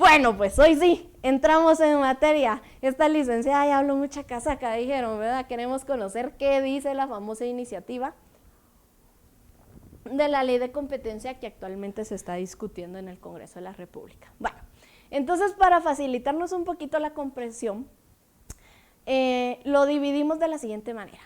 Bueno, pues hoy sí, entramos en materia. Esta licenciada ya habló mucha casaca, dijeron, ¿verdad? Queremos conocer qué dice la famosa iniciativa de la ley de competencia que actualmente se está discutiendo en el Congreso de la República. Bueno, entonces para facilitarnos un poquito la comprensión, lo dividimos de la siguiente manera.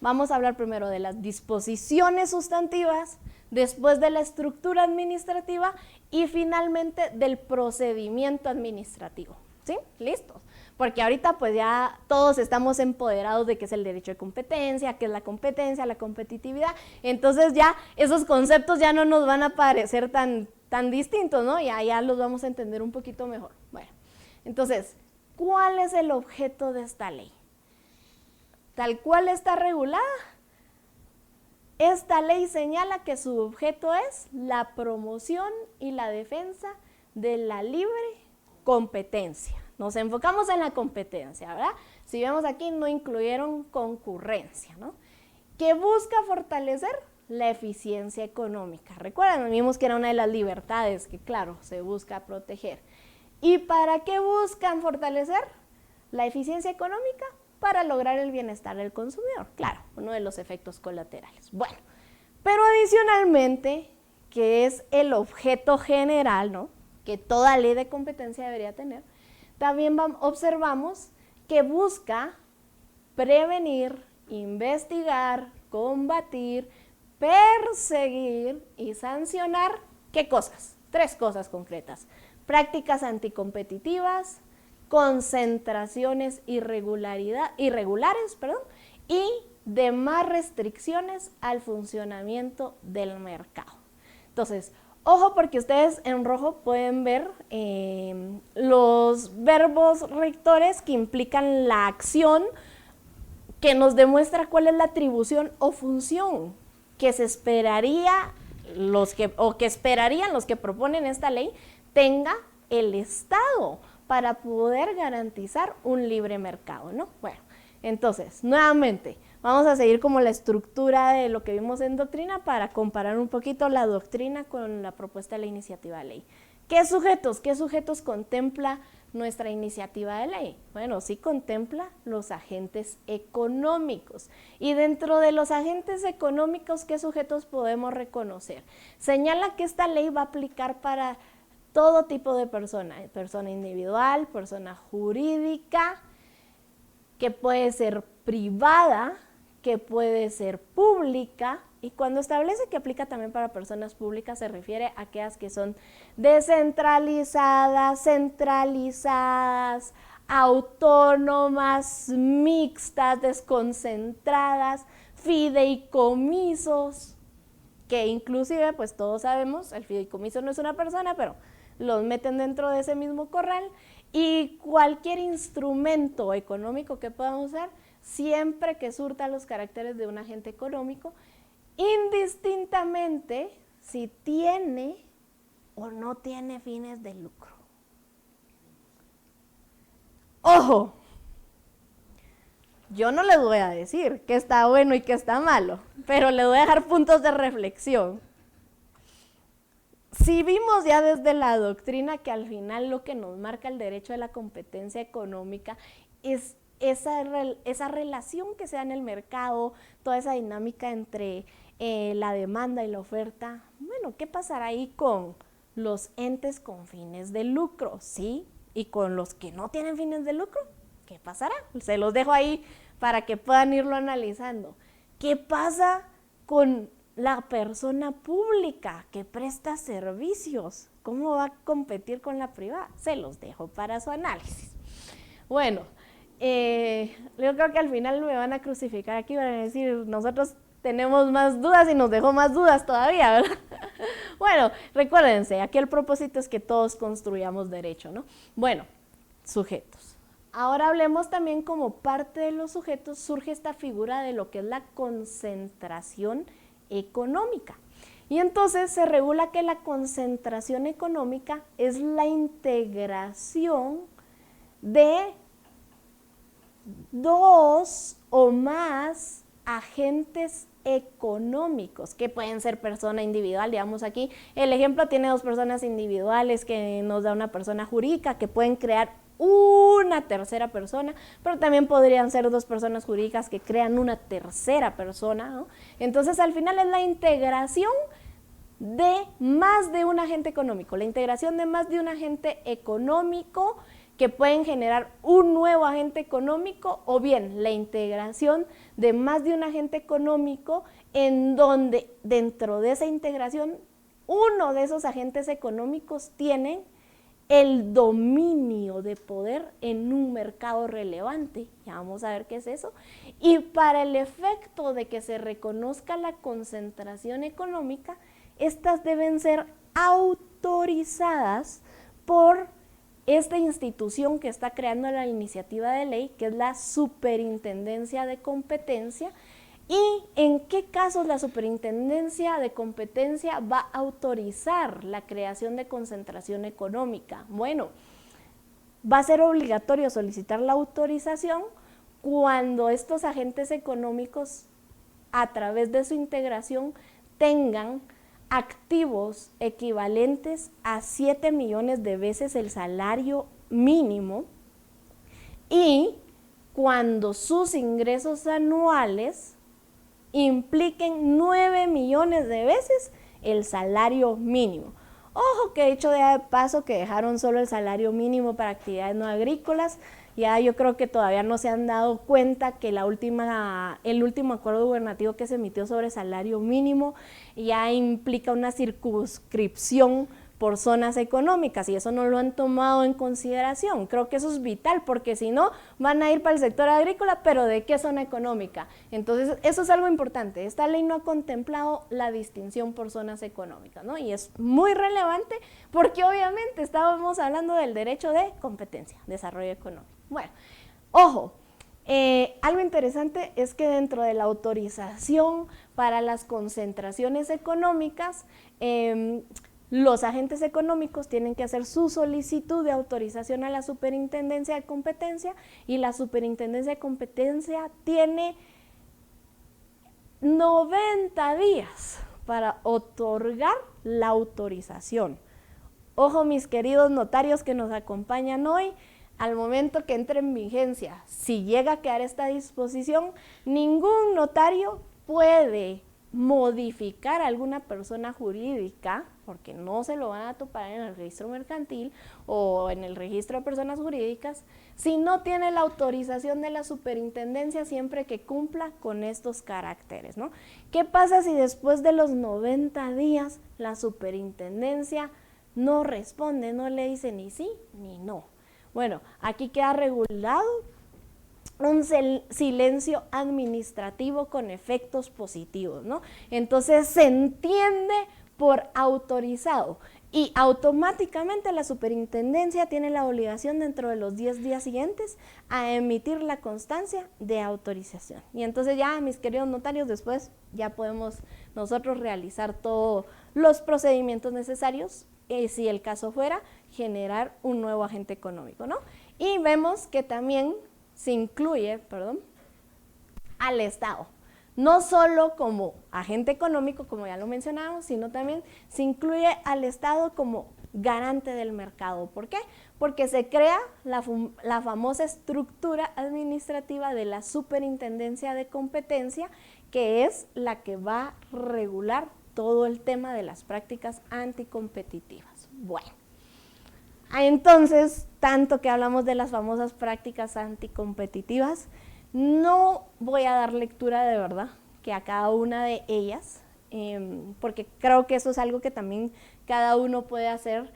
Vamos a hablar primero de las disposiciones sustantivas, después de la estructura administrativa y finalmente del procedimiento administrativo. ¿Sí? ¿Listos? Porque ahorita pues ya todos estamos empoderados de qué es el derecho de competencia, qué es la competencia, la competitividad. Entonces ya esos conceptos ya no nos van a parecer tan distintos, ¿no? Ya los vamos a entender un poquito mejor. Bueno, entonces, ¿cuál es el objeto de esta ley? Tal cual está regulada, esta ley señala que su objeto es la promoción y la defensa de la libre competencia. Nos enfocamos en la competencia, ¿verdad? Si vemos aquí, no incluyeron concurrencia, ¿no? Que busca fortalecer la eficiencia económica. Recuerden, vimos que era una de las libertades que, claro, se busca proteger. ¿Y para qué buscan fortalecer la eficiencia económica? Para lograr el bienestar del consumidor, claro, uno de los efectos colaterales. Bueno, pero adicionalmente, que es el objeto general, ¿no?, que toda ley de competencia debería tener, también observamos que busca prevenir, investigar, combatir, perseguir y sancionar, ¿qué cosas? 3 cosas concretas: prácticas anticompetitivas, concentraciones irregulares, y demás restricciones al funcionamiento del mercado. Entonces, ojo, porque ustedes en rojo pueden ver los verbos rectores que implican la acción que nos demuestra cuál es la atribución o función que se esperaría que esperarían los que proponen esta ley tenga el Estado para poder garantizar un libre mercado, ¿no? Bueno, entonces, nuevamente, vamos a seguir como la estructura de lo que vimos en doctrina para comparar un poquito la doctrina con la propuesta de la iniciativa de ley. ¿Qué sujetos contempla nuestra iniciativa de ley? Bueno, sí contempla los agentes económicos. Y dentro de los agentes económicos, ¿qué sujetos podemos reconocer? Señala que esta ley va a aplicar para todo tipo de persona individual, persona jurídica, que puede ser privada, que puede ser pública, y cuando establece que aplica también para personas públicas se refiere a aquellas que son descentralizadas, centralizadas, autónomas, mixtas, desconcentradas, fideicomisos, que inclusive pues todos sabemos, el fideicomiso no es una persona, pero los meten dentro de ese mismo corral, y cualquier instrumento económico que puedan usar, siempre que surta los caracteres de un agente económico, indistintamente si tiene o no tiene fines de lucro. ¡Ojo! Yo no les voy a decir qué está bueno y qué está malo, pero les voy a dejar puntos de reflexión. Si vimos ya desde la doctrina que al final lo que nos marca el derecho de la competencia económica es esa relación que se da en el mercado, toda esa dinámica entre la demanda y la oferta, bueno, ¿qué pasará ahí con los entes con fines de lucro? ¿Sí? ¿Y con los que no tienen fines de lucro? ¿Qué pasará? Se los dejo ahí para que puedan irlo analizando. ¿Qué pasa con la persona pública que presta servicios? ¿Cómo va a competir con la privada? Se los dejo para su análisis. Bueno, yo creo que al final me van a crucificar aquí, van a decir, nosotros tenemos más dudas y nos dejó más dudas todavía, ¿verdad? Bueno, recuérdense, aquí el propósito es que todos construyamos derecho, ¿no? Bueno, sujetos. Ahora hablemos también como parte de los sujetos, surge esta figura de lo que es la concentración económica. Y entonces se regula que la concentración económica es la integración de 2 o más agentes económicos, que pueden ser persona individual, digamos aquí, el ejemplo tiene 2 personas individuales que nos da una persona jurídica, que pueden crear una tercera persona, pero también podrían ser 2 personas jurídicas que crean una tercera persona, ¿no? Entonces al final es la integración de más de un agente económico, la integración de más de un agente económico que pueden generar un nuevo agente económico, o bien la integración de más de un agente económico en donde dentro de esa integración uno de esos agentes económicos tiene el dominio de poder en un mercado relevante. Ya vamos a ver qué es eso. Y para el efecto de que se reconozca la concentración económica, estas deben ser autorizadas por esta institución que está creando la iniciativa de ley, que es la Superintendencia de Competencia. ¿Y en qué casos la Superintendencia de Competencia va a autorizar la creación de concentración económica? Bueno, va a ser obligatorio solicitar la autorización cuando estos agentes económicos, a través de su integración, tengan activos equivalentes a 7 millones de veces el salario mínimo y cuando sus ingresos anuales impliquen 9 millones de veces el salario mínimo. Ojo que dicho de paso que dejaron solo el salario mínimo para actividades no agrícolas. Ya yo creo que todavía no se han dado cuenta que el último acuerdo gubernativo que se emitió sobre salario mínimo ya implica una circunscripción por zonas económicas y eso no lo han tomado en consideración. Creo que eso es vital porque si no van a ir para el sector agrícola, pero ¿de qué zona económica? Entonces eso es algo importante. Esta ley no ha contemplado la distinción por zonas económicas, ¿no? Y es muy relevante porque obviamente estábamos hablando del derecho de competencia, desarrollo económico. Bueno, ojo, algo interesante es que dentro de la autorización para las concentraciones económicas, los agentes económicos tienen que hacer su solicitud de autorización a la Superintendencia de Competencia y la Superintendencia de Competencia tiene 90 días para otorgar la autorización. Ojo, mis queridos notarios que nos acompañan hoy, al momento que entre en vigencia, si llega a quedar esta disposición, ningún notario puede modificar a alguna persona jurídica, porque no se lo van a topar en el registro mercantil o en el registro de personas jurídicas, si no tiene la autorización de la superintendencia siempre que cumpla con estos caracteres, ¿no? ¿Qué pasa si después de los 90 días la superintendencia no responde, no le dice ni sí ni no? Bueno, aquí queda regulado un silencio administrativo con efectos positivos, ¿no? Entonces se entiende por autorizado y automáticamente la superintendencia tiene la obligación dentro de los 10 días siguientes a emitir la constancia de autorización. Y entonces ya, mis queridos notarios, después ya podemos nosotros realizar todos los procedimientos necesarios, si el caso fuera, generar un nuevo agente económico, ¿no? Y vemos que también se incluye, al Estado, no solo como agente económico, como ya lo mencionamos, sino también se incluye al Estado como garante del mercado. ¿Por qué? Porque se crea la famosa estructura administrativa de la Superintendencia de Competencia, que es la que va a regular todo el tema de las prácticas anticompetitivas. Bueno, entonces, tanto que hablamos de las famosas prácticas anticompetitivas, no voy a dar lectura de verdad que a cada una de ellas, porque creo que eso es algo que también cada uno puede hacer,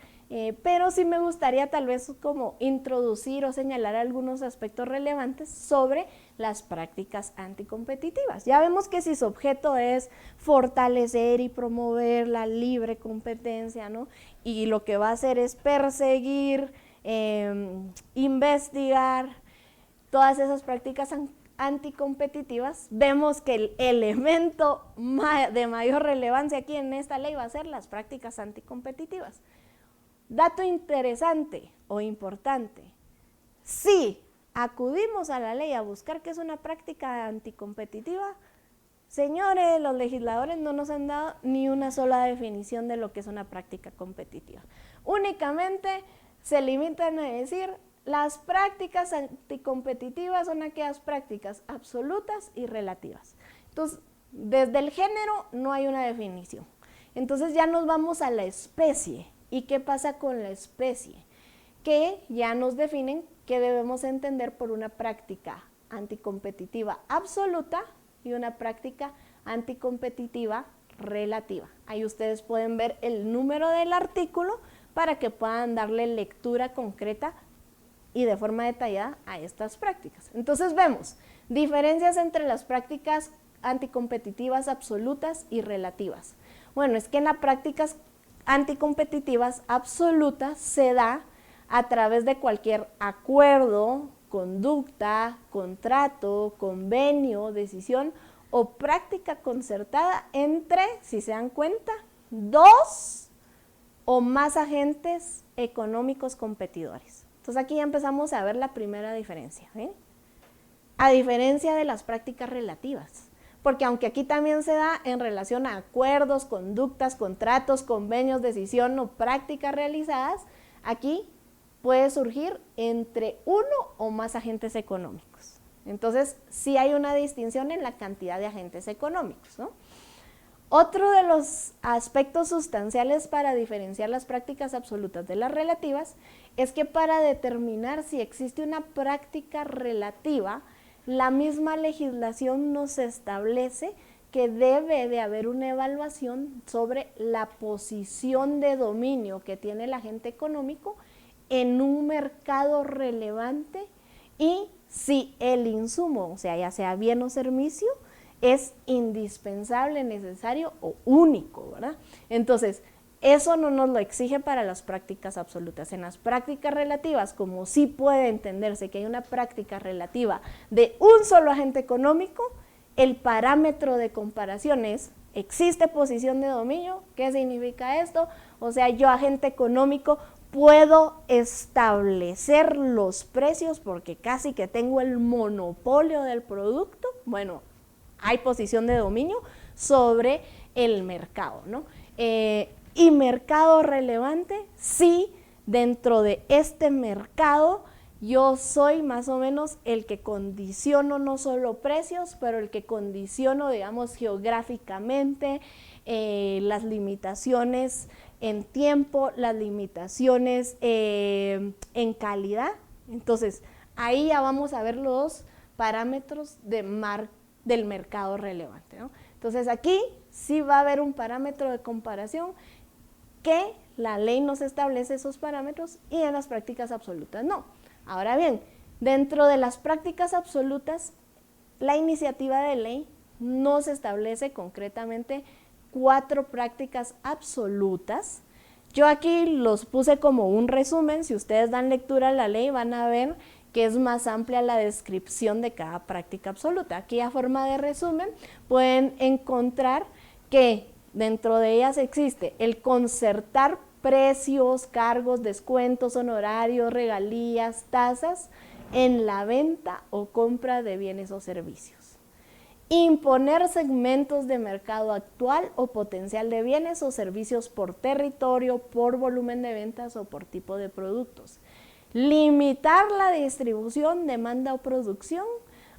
pero sí me gustaría tal vez como introducir o señalar algunos aspectos relevantes sobre las prácticas anticompetitivas. Ya vemos que si su objeto es fortalecer y promover la libre competencia, ¿no? Y lo que va a hacer es perseguir, investigar todas esas prácticas anticompetitivas, vemos que el elemento de mayor relevancia aquí en esta ley va a ser las prácticas anticompetitivas. Dato interesante o importante, si acudimos a la ley a buscar qué es una práctica anticompetitiva, señores, los legisladores no nos han dado ni una sola definición de lo que es una práctica competitiva. Únicamente se limitan a decir las prácticas anticompetitivas son aquellas prácticas absolutas y relativas. Entonces, desde el género no hay una definición. Entonces ya nos vamos a la especie. ¿Y qué pasa con la especie? Que ya nos definen qué debemos entender por una práctica anticompetitiva absoluta y una práctica anticompetitiva relativa. Ahí ustedes pueden ver el número del artículo para que puedan darle lectura concreta y de forma detallada a estas prácticas. Entonces vemos diferencias entre las prácticas anticompetitivas absolutas y relativas. Bueno, es que en las prácticas anticompetitivas absolutas se da a través de cualquier acuerdo, conducta, contrato, convenio, decisión o práctica concertada entre, si se dan cuenta, dos o más agentes económicos competidores. Entonces aquí ya empezamos a ver la primera diferencia, ¿eh? A diferencia de las prácticas relativas, porque aunque aquí también se da en relación a acuerdos, conductas, contratos, convenios, decisión o prácticas realizadas, aquí puede surgir entre uno o más agentes económicos. Entonces, sí hay una distinción en la cantidad de agentes económicos, ¿no? Otro de los aspectos sustanciales para diferenciar las prácticas absolutas de las relativas es que para determinar si existe una práctica relativa, la misma legislación nos establece que debe de haber una evaluación sobre la posición de dominio que tiene el agente económico en un mercado relevante y si el insumo, o sea, ya sea bien o servicio, es indispensable, necesario o único, ¿verdad? Entonces, eso no nos lo exige para las prácticas absolutas. En las prácticas relativas, como sí puede entenderse que hay una práctica relativa de un solo agente económico, el parámetro de comparación es, ¿existe posición de dominio? ¿Qué significa esto? O sea, yo, agente económico, puedo establecer los precios porque casi que tengo el monopolio del producto. Bueno, hay posición de dominio sobre el mercado, ¿no? Y mercado relevante, sí, dentro de este mercado yo soy más o menos el que condiciono no solo precios, pero el que condiciono, digamos, geográficamente las limitaciones en tiempo, las limitaciones en calidad. Entonces, ahí ya vamos a ver los parámetros del mercado relevante, ¿no? Entonces, aquí sí va a haber un parámetro de comparación que la ley nos establece esos parámetros y en las prácticas absolutas no. Ahora bien, dentro de las prácticas absolutas, la iniciativa de ley nos establece concretamente 4 prácticas absolutas. Yo aquí los puse como un resumen. Si ustedes dan lectura a la ley van a ver que es más amplia la descripción de cada práctica absoluta. Aquí a forma de resumen pueden encontrar que dentro de ellas existe el concertar precios, cargos, descuentos, honorarios, regalías, tasas en la venta o compra de bienes o servicios. Imponer segmentos de mercado actual o potencial de bienes o servicios por territorio, por volumen de ventas o por tipo de productos. Limitar la distribución, demanda o producción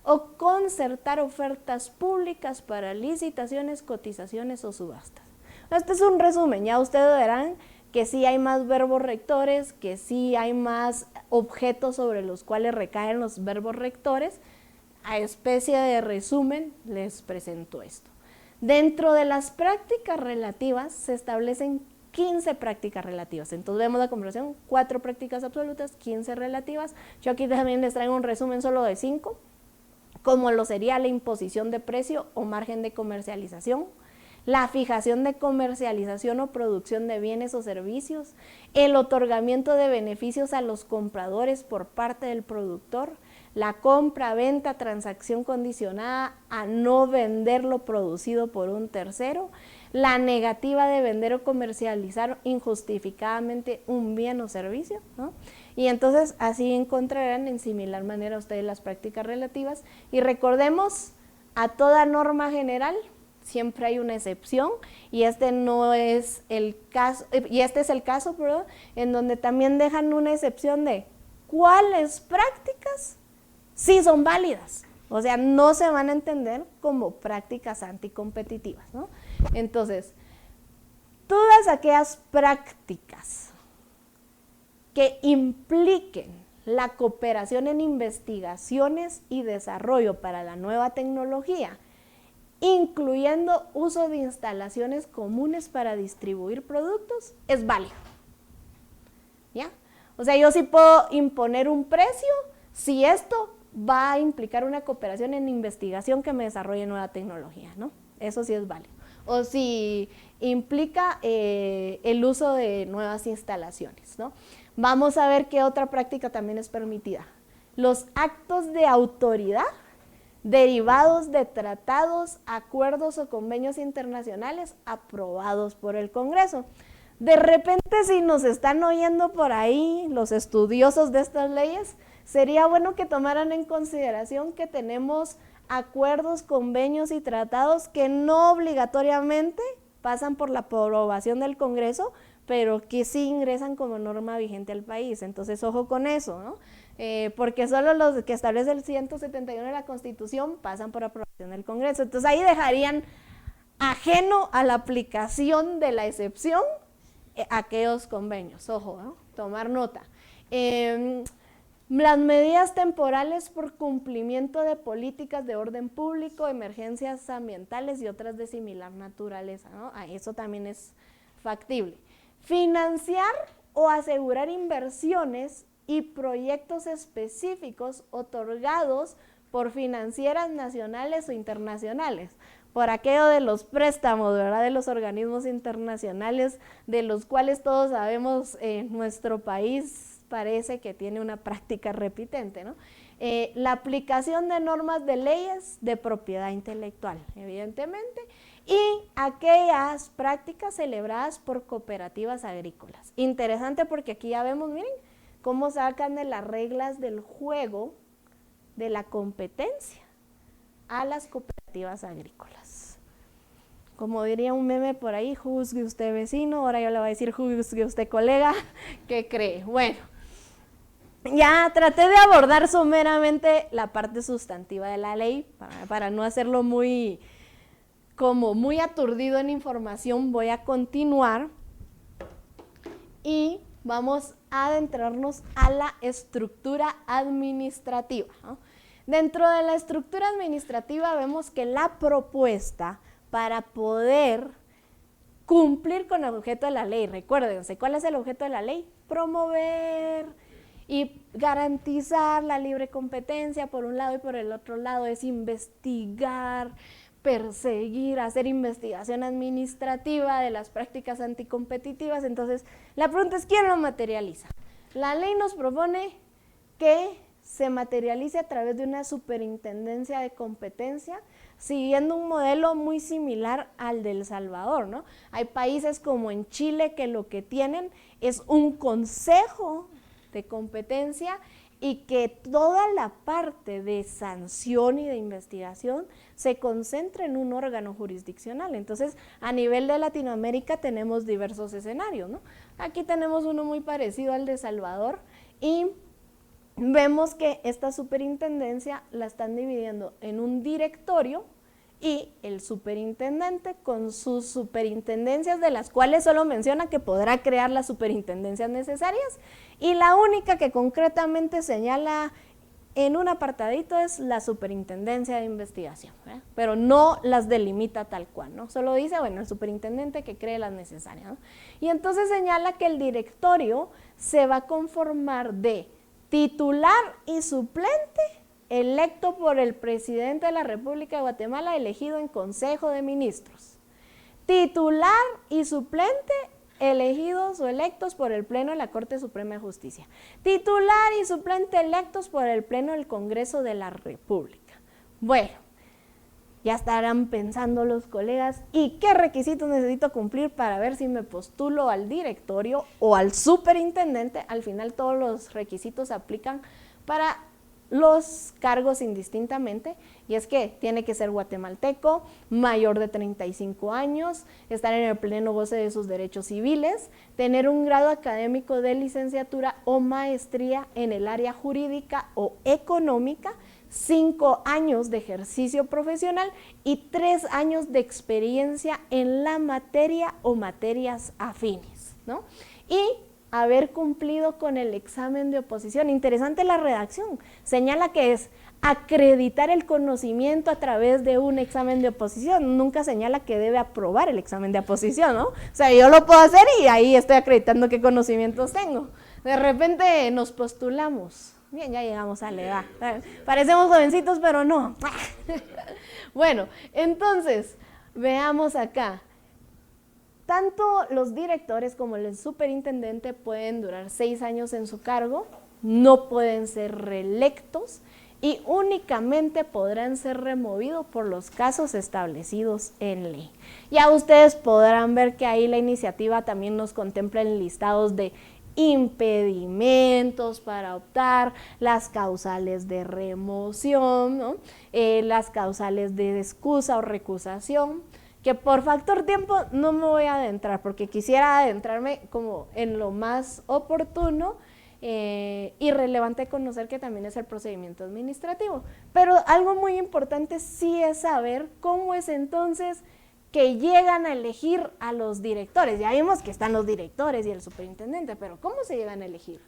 o concertar ofertas públicas para licitaciones, cotizaciones o subastas. Este es un resumen, ya ustedes verán que sí hay más verbos rectores, que sí hay más objetos sobre los cuales recaen los verbos rectores. A especie de resumen les presento esto. Dentro de las prácticas relativas se establecen 15 prácticas relativas. Entonces vemos la comparación, 4 prácticas absolutas, 15 relativas. Yo aquí también les traigo un resumen solo de 5, como lo sería la imposición de precio o margen de comercialización, la fijación de comercialización o producción de bienes o servicios, el otorgamiento de beneficios a los compradores por parte del productor, la compra, venta, transacción condicionada a no vender lo producido por un tercero, la negativa de vender o comercializar injustificadamente un bien o servicio, ¿no? Y entonces así encontrarán en similar manera ustedes las prácticas relativas. Y recordemos, a toda norma general siempre hay una excepción, y este no es el caso, y este es el caso, perdón, en donde también dejan una excepción de cuáles prácticas sí son válidas. O sea, no se van a entender como prácticas anticompetitivas, ¿no? Entonces, todas aquellas prácticas que impliquen la cooperación en investigaciones y desarrollo para la nueva tecnología, incluyendo uso de instalaciones comunes para distribuir productos, es válido. ¿Ya? O sea, yo sí puedo imponer un precio si esto va a implicar una cooperación en investigación que me desarrolle nueva tecnología, ¿no? Eso sí es válido. O si implica el uso de nuevas instalaciones, ¿no? Vamos a ver qué otra práctica también es permitida. Los actos de autoridad derivados de tratados, acuerdos o convenios internacionales aprobados por el Congreso. De repente, si nos están oyendo por ahí los estudiosos de estas leyes, sería bueno que tomaran en consideración que tenemos acuerdos, convenios y tratados que no obligatoriamente pasan por la aprobación del Congreso, pero que sí ingresan como norma vigente al país. Entonces, ojo con eso, ¿no? Porque solo los que establece el 171 de la Constitución pasan por aprobación del Congreso. Entonces, ahí dejarían ajeno a la aplicación de la excepción aquellos convenios. Ojo, ¿no? Tomar nota. Las medidas temporales por cumplimiento de políticas de orden público, emergencias ambientales y otras de similar naturaleza, ¿no? Eso también es factible. Financiar o asegurar inversiones y proyectos específicos otorgados por financieras nacionales o internacionales, por aquello de los préstamos, ¿verdad?, de los organismos internacionales, de los cuales todos sabemos nuestro país parece que tiene una práctica repitente, ¿no? La aplicación de normas de leyes de propiedad intelectual, evidentemente, y aquellas prácticas celebradas por cooperativas agrícolas. Interesante porque aquí ya vemos, miren, cómo sacan de las reglas del juego de la competencia a las cooperativas agrícolas. Como diría un meme por ahí, juzgue usted vecino, ahora yo le voy a decir juzgue usted colega, ¿qué cree? Bueno, ya traté de abordar someramente la parte sustantiva de la ley, para no hacerlo muy aturdido en información. Voy a continuar y vamos a adentrarnos a la estructura administrativa, ¿no? Dentro de la estructura administrativa vemos que la propuesta para poder cumplir con el objeto de la ley, recuérdense, ¿cuál es el objeto de la ley? Promover y garantizar la libre competencia por un lado, y por el otro lado es investigar, perseguir, hacer investigación administrativa de las prácticas anticompetitivas. Entonces, la pregunta es, ¿quién lo materializa? La ley nos propone que se materialice a través de una superintendencia de competencia, siguiendo un modelo muy similar al de El Salvador, ¿no? Hay países como en Chile que lo que tienen es un consejo de competencia y que toda la parte de sanción y de investigación se concentra en un órgano jurisdiccional. Entonces, a nivel de Latinoamérica tenemos diversos escenarios, ¿no? Aquí tenemos uno muy parecido al de Salvador y vemos que esta superintendencia la están dividiendo en un directorio y el superintendente con sus superintendencias, de las cuales solo menciona que podrá crear las superintendencias necesarias, y la única que concretamente señala en un apartadito es la superintendencia de investigación, ¿verdad? Pero no las delimita tal cual, ¿no? Solo dice, bueno, el superintendente que cree las necesarias, ¿no? Y entonces señala que el directorio se va a conformar de titular y suplente electo por el presidente de la República de Guatemala, elegido en Consejo de Ministros. Titular y suplente elegidos o electos por el Pleno de la Corte Suprema de Justicia. Titular y suplente electos por el Pleno del Congreso de la República. Bueno, ya estarán pensando los colegas, ¿y qué requisitos necesito cumplir para ver si me postulo al directorio o al superintendente? Al final todos los requisitos se aplican para los cargos indistintamente, y es que tiene que ser guatemalteco, mayor de 35 años, estar en el pleno goce de sus derechos civiles, tener un grado académico de licenciatura o maestría en el área jurídica o económica, 5 años de ejercicio profesional y 3 años de experiencia en la materia o materias afines, ¿no? Y haber cumplido con el examen de oposición. Interesante la redacción, señala que es acreditar el conocimiento a través de un examen de oposición, nunca señala que debe aprobar el examen de oposición, ¿no? O sea, yo lo puedo hacer y ahí estoy acreditando qué conocimientos tengo. De repente nos postulamos, bien, ya llegamos a la edad, parecemos jovencitos, pero no. Bueno, entonces, veamos acá. Tanto los directores como el superintendente pueden durar 6 años en su cargo, no pueden ser reelectos y únicamente podrán ser removidos por los casos establecidos en ley. Ya ustedes podrán ver que ahí la iniciativa también nos contempla en listados de impedimentos para optar, las causales de remoción, ¿no? Las causales de excusa o recusación, que por factor tiempo no me voy a adentrar, porque quisiera adentrarme como en lo más oportuno y relevante conocer que también es el procedimiento administrativo. Pero algo muy importante sí es saber cómo es entonces que llegan a elegir a los directores. Ya vimos que están los directores y el superintendente, pero ¿cómo se llegan a elegir?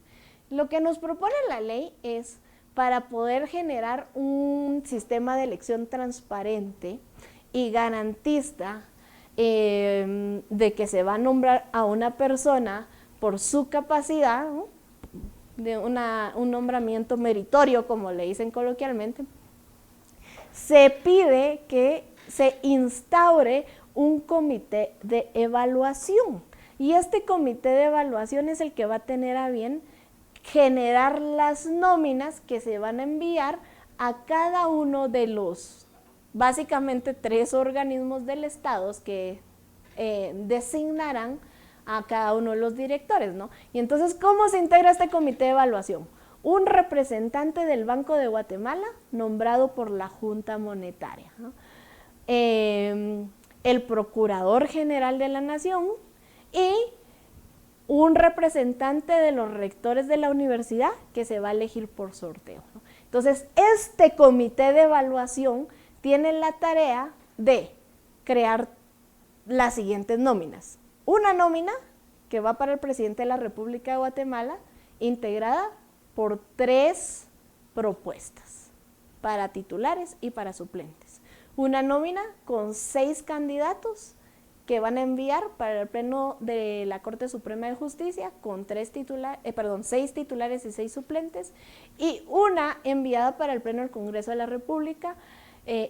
Lo que nos propone la ley es, para poder generar un sistema de elección transparente y garantista de que se va a nombrar a una persona por su capacidad, ¿no? De un nombramiento meritorio, como le dicen coloquialmente, se pide que se instaure un comité de evaluación. Y este comité de evaluación es el que va a tener a bien generar las nóminas que se van a enviar a cada uno de los, básicamente 3 organismos del Estado que designarán a cada uno de los directores, ¿no? Y entonces, ¿cómo se integra este comité de evaluación? Un representante del Banco de Guatemala nombrado por la Junta Monetaria, ¿no? El Procurador General de la Nación y un representante de los rectores de la universidad que se va a elegir por sorteo, ¿no? Entonces, este comité de evaluación tiene la tarea de crear las siguientes nóminas. Una nómina que va para el presidente de la República de Guatemala, integrada por 3 propuestas, para titulares y para suplentes. Una nómina con 6 candidatos que van a enviar para el pleno de la Corte Suprema de Justicia con 6 titulares y 6 suplentes, y una enviada para el pleno del Congreso de la República,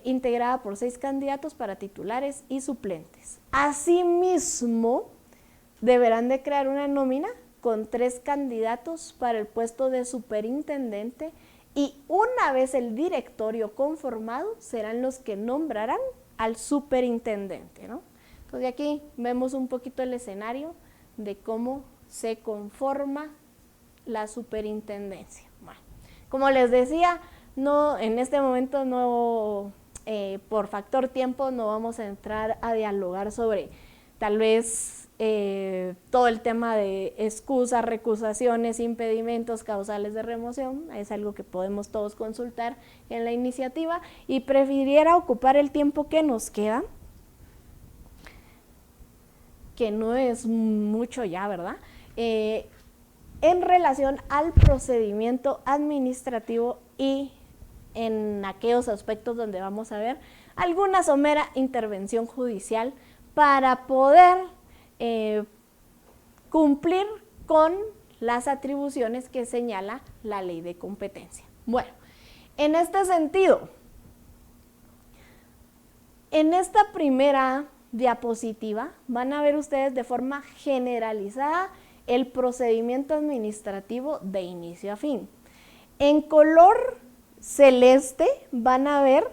integrada por 6 candidatos para titulares y suplentes. Asimismo, deberán de crear una nómina con 3 candidatos para el puesto de superintendente, y una vez el directorio conformado, serán los que nombrarán al superintendente, ¿no? Entonces aquí vemos un poquito el escenario de cómo se conforma la superintendencia. Bueno, como les decía, no, en este momento no, por factor tiempo no vamos a entrar a dialogar sobre tal vez todo el tema de excusas, recusaciones, impedimentos, causales de remoción. Es algo que podemos todos consultar en la iniciativa, y prefiriera ocupar el tiempo que nos queda, que no es mucho ya, ¿verdad? En relación al procedimiento administrativo y en aquellos aspectos donde vamos a ver alguna somera intervención judicial para poder cumplir con las atribuciones que señala la ley de competencia. Bueno, en este sentido, en esta primera diapositiva van a ver ustedes de forma generalizada el procedimiento administrativo de inicio a fin. En color celeste van a ver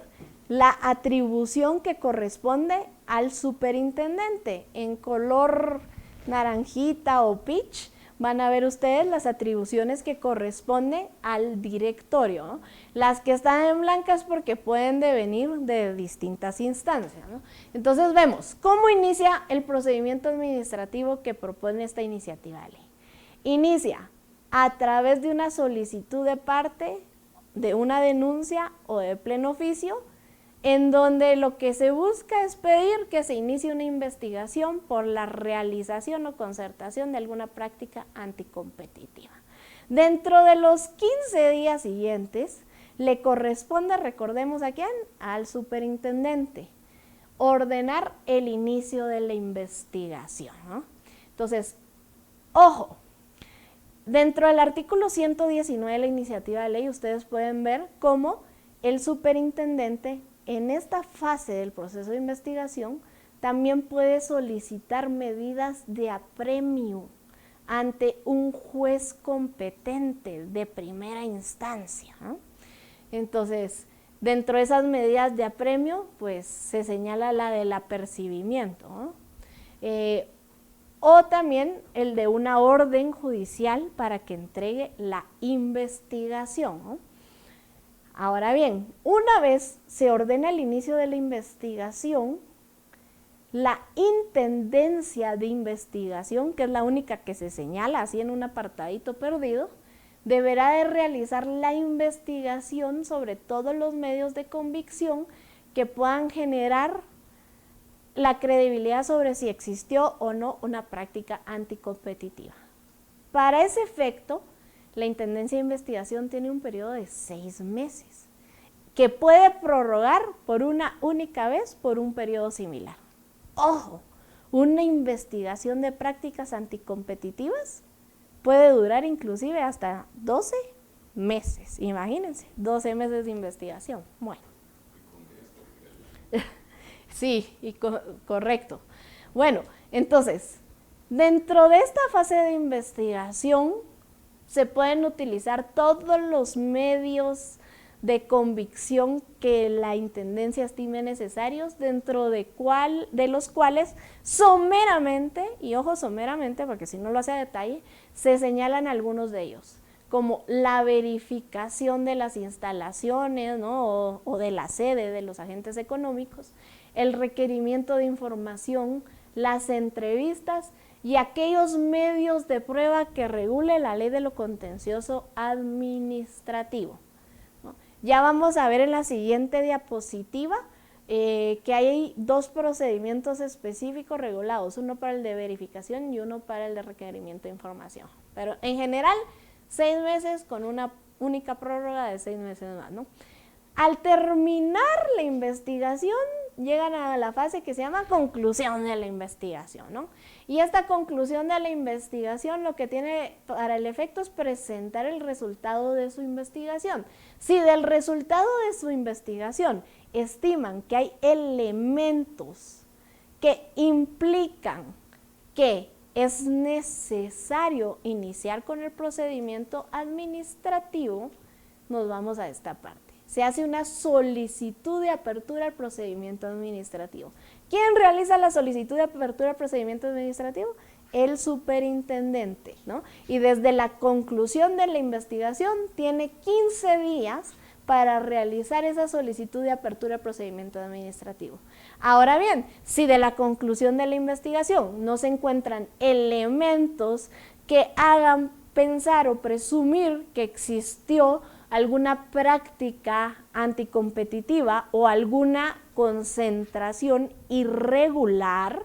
la atribución que corresponde al superintendente. En color naranjita o peach van a ver ustedes las atribuciones que corresponden al directorio, ¿no? Las que están en blancas porque pueden devenir de distintas instancias, ¿no? Entonces vemos cómo inicia el procedimiento administrativo que propone esta iniciativa de ley. Inicia a través de una solicitud de parte, de una denuncia o de pleno oficio, en donde lo que se busca es pedir que se inicie una investigación por la realización o concertación de alguna práctica anticompetitiva. Dentro de los 15 días siguientes, le corresponde, recordemos a quién, al superintendente, ordenar el inicio de la investigación, ¿no? Entonces, ojo, dentro del artículo 119 de la iniciativa de ley, ustedes pueden ver cómo el superintendente en esta fase del proceso de investigación también puede solicitar medidas de apremio ante un juez competente de primera instancia, ¿no? Entonces, dentro de esas medidas de apremio, pues se señala la del apercibimiento, ¿no? O también el de una orden judicial para que entregue la investigación, ¿no? Ahora bien, una vez se ordena el inicio de la investigación, la intendencia de investigación, que es la única que se señala así en un apartadito perdido, deberá de realizar la investigación sobre todos los medios de convicción que puedan generar la credibilidad sobre si existió o no una práctica anticompetitiva. Para ese efecto, la Intendencia de Investigación tiene un periodo de 6 meses, que puede prorrogar por una única vez por un periodo similar. Ojo, una investigación de prácticas anticompetitivas puede durar inclusive hasta 12 meses, imagínense, 12 meses de investigación. Bueno. Sí, correcto. Bueno, entonces, dentro de esta fase de investigación se pueden utilizar todos los medios de convicción que la Intendencia estime necesarios, dentro de los cuales someramente, y ojo someramente porque si no lo hace a detalle, se señalan algunos de ellos, como la verificación de las instalaciones, ¿no? o de la sede de los agentes económicos, el requerimiento de información, las entrevistas y aquellos medios de prueba que regule la ley de lo contencioso administrativo, ¿no? Ya vamos a ver en la siguiente diapositiva que hay 2 procedimientos específicos regulados, uno para el de verificación y uno para el de requerimiento de información. Pero en general, 6 meses con una única prórroga de 6 meses más, ¿no? Al terminar la investigación, llegan a la fase que se llama conclusión de la investigación, ¿no? Y esta conclusión de la investigación lo que tiene para el efecto es presentar el resultado de su investigación. Si del resultado de su investigación estiman que hay elementos que implican que es necesario iniciar con el procedimiento administrativo, nos vamos a esta parte. Se hace una solicitud de apertura al procedimiento administrativo. ¿Quién realiza la solicitud de apertura al procedimiento administrativo? El superintendente, ¿no? Y desde la conclusión de la investigación tiene 15 días para realizar esa solicitud de apertura al procedimiento administrativo. Ahora bien, si de la conclusión de la investigación no se encuentran elementos que hagan pensar o presumir que existió alguna práctica anticompetitiva o alguna concentración irregular,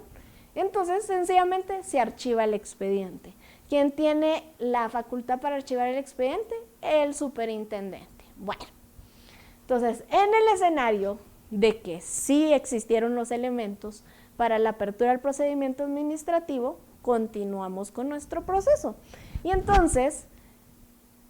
entonces sencillamente se archiva el expediente. ¿Quién tiene la facultad para archivar el expediente? El superintendente. Bueno, entonces en el escenario de que sí existieron los elementos para la apertura del procedimiento administrativo, continuamos con nuestro proceso. Y entonces,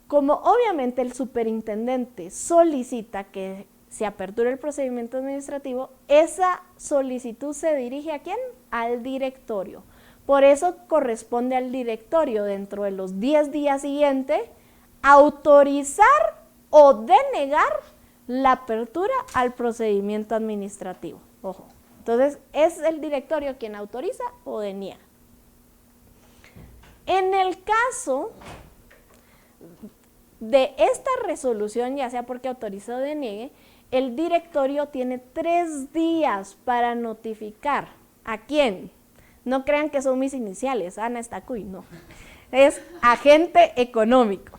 como obviamente el superintendente solicita que se aperture el procedimiento administrativo, esa solicitud se dirige ¿a quién? Al directorio. Por eso corresponde al directorio, dentro de los 10 días siguientes, autorizar o denegar la apertura al procedimiento administrativo. Ojo, entonces es el directorio quien autoriza o deniega. En el caso de esta resolución, ya sea porque autorice o deniegue, el directorio tiene 3 días para notificar. ¿A quién? No crean que son mis iniciales, Ana Estacuy, no. Es agente económico.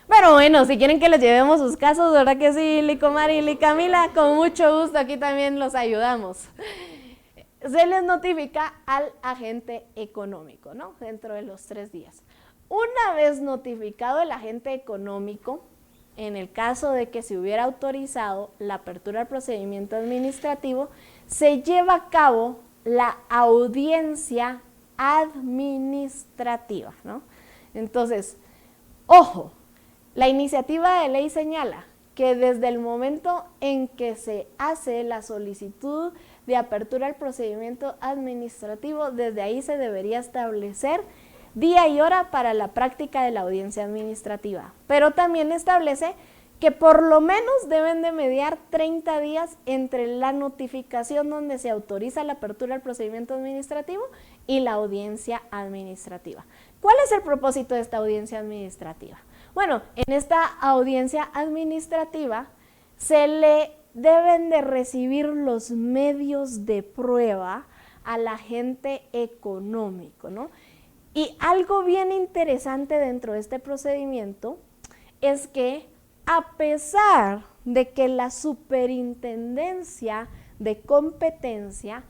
Pero bueno, si quieren que les llevemos sus casos, ¿verdad que sí, Licomar y Licamila? Con mucho gusto, aquí también los ayudamos. Se les notifica al agente económico, ¿no? Dentro de los 3 días. Una vez notificado el agente económico, en el caso de que se hubiera autorizado la apertura del procedimiento administrativo, se lleva a cabo la audiencia administrativa, ¿no? Entonces, ojo, la iniciativa de ley señala que desde el momento en que se hace la solicitud de apertura del procedimiento administrativo, desde ahí se debería establecer día y hora para la práctica de la audiencia administrativa, pero también establece que por lo menos deben de mediar 30 días entre la notificación donde se autoriza la apertura del procedimiento administrativo y la audiencia administrativa. ¿Cuál es el propósito de esta audiencia administrativa? Bueno, en esta audiencia administrativa se le deben de recibir los medios de prueba al agente económico, ¿no? Y algo bien interesante dentro de este procedimiento es que a pesar de que la superintendencia de competencia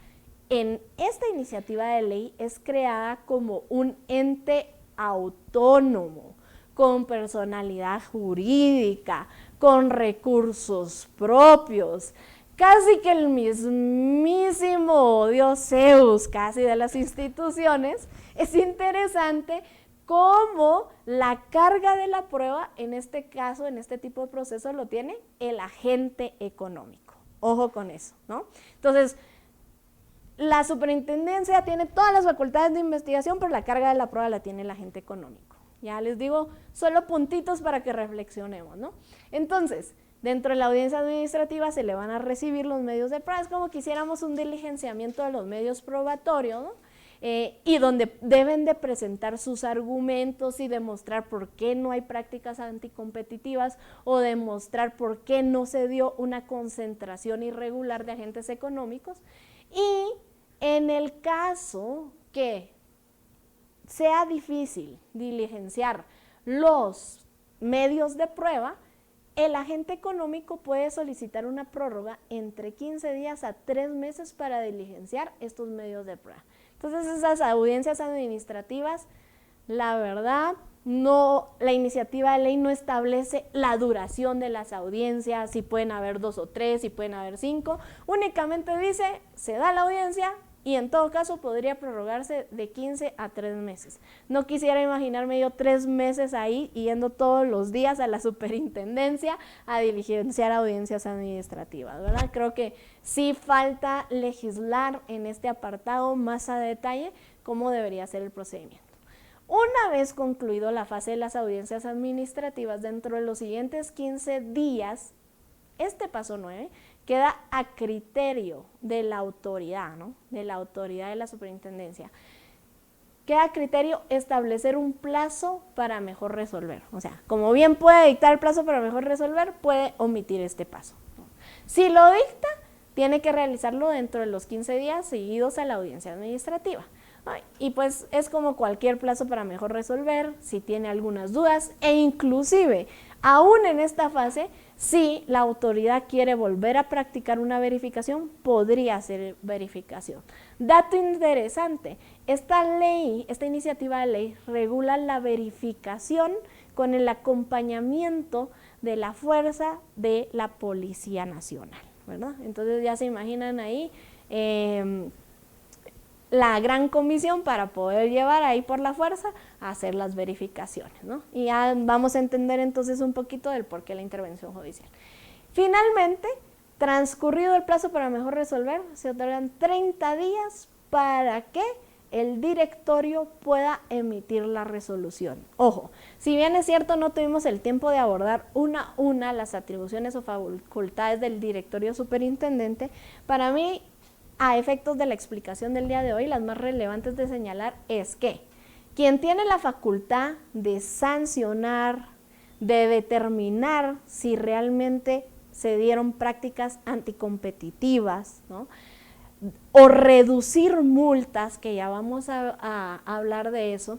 en esta iniciativa de ley es creada como un ente autónomo, con personalidad jurídica, con recursos propios, casi que el mismísimo Dios Zeus, casi de las instituciones, es interesante cómo la carga de la prueba, en este caso, en este tipo de proceso, lo tiene el agente económico. Ojo con eso, ¿no? Entonces, la superintendencia tiene todas las facultades de investigación, pero la carga de la prueba la tiene el agente económico. Ya les digo, solo puntitos para que reflexionemos, ¿no? Entonces, dentro de la audiencia administrativa se le van a recibir los medios de prueba, es como que hiciéramos un diligenciamiento de los medios probatorios, ¿no? Y donde deben de presentar sus argumentos y demostrar por qué no hay prácticas anticompetitivas o demostrar por qué no se dio una concentración irregular de agentes económicos. Y en el caso que sea difícil diligenciar los medios de prueba, el agente económico puede solicitar una prórroga entre 15 días a 3 meses para diligenciar estos medios de prueba. Entonces, esas audiencias administrativas, la verdad, la iniciativa de ley no establece la duración de las audiencias, si pueden haber 2 o 3, si pueden haber 5, únicamente dice, se da la audiencia y en todo caso podría prorrogarse de 15 a 3 meses. No quisiera imaginarme yo 3 meses ahí yendo todos los días a la superintendencia a diligenciar audiencias administrativas, ¿verdad? Creo que sí falta legislar en este apartado más a detalle cómo debería ser el procedimiento. Una vez concluido la fase de las audiencias administrativas, dentro de los siguientes 15 días, este paso 9 queda a criterio de la autoridad, ¿no? De la autoridad de la superintendencia. Queda a criterio establecer un plazo para mejor resolver. O sea, como bien puede dictar el plazo para mejor resolver, puede omitir este paso, ¿no? Si lo dicta, tiene que realizarlo dentro de los 15 días seguidos a la audiencia administrativa. Y pues es como cualquier plazo para mejor resolver, si tiene algunas dudas e inclusive, aún en esta fase, si la autoridad quiere volver a practicar una verificación, podría hacer verificación. Dato interesante, esta iniciativa de ley regula la verificación con el acompañamiento de la fuerza de la Policía Nacional, ¿verdad? Entonces ya se imaginan ahí la gran comisión para poder llevar ahí por la fuerza a hacer las verificaciones, ¿no? Y ya vamos a entender entonces un poquito del por qué la intervención judicial. Finalmente, transcurrido el plazo para mejor resolver, se otorgan 30 días para que el directorio pueda emitir la resolución. Ojo, si bien es cierto no tuvimos el tiempo de abordar una a una las atribuciones o facultades del directorio superintendente, para mí, a efectos de la explicación del día de hoy, las más relevantes de señalar es que quien tiene la facultad de sancionar, de determinar si realmente se dieron prácticas anticompetitivas, ¿no? O reducir multas, que ya vamos a hablar de eso,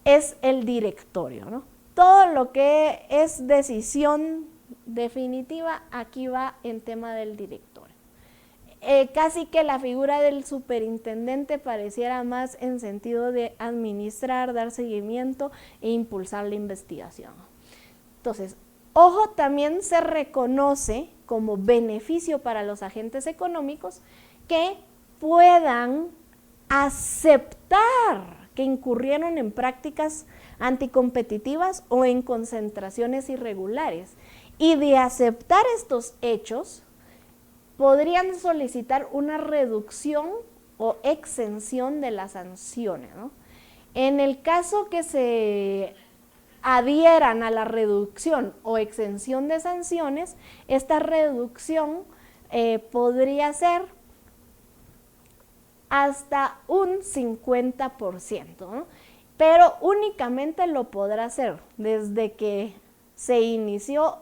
es el directorio, ¿no? Todo lo que es decisión definitiva, aquí va en tema del directorio. Casi que la figura del superintendente pareciera más en sentido de administrar, dar seguimiento e impulsar la investigación. Entonces, ojo, también se reconoce como beneficio para los agentes económicos que puedan aceptar que incurrieron en prácticas anticompetitivas o en concentraciones irregulares. Y de aceptar estos hechos, podrían solicitar una reducción o exención de las sanciones, ¿no? En el caso que se adhieran a la reducción o exención de sanciones, esta reducción podría ser hasta un 50%, ¿no? Pero únicamente lo podrá hacer desde que se inició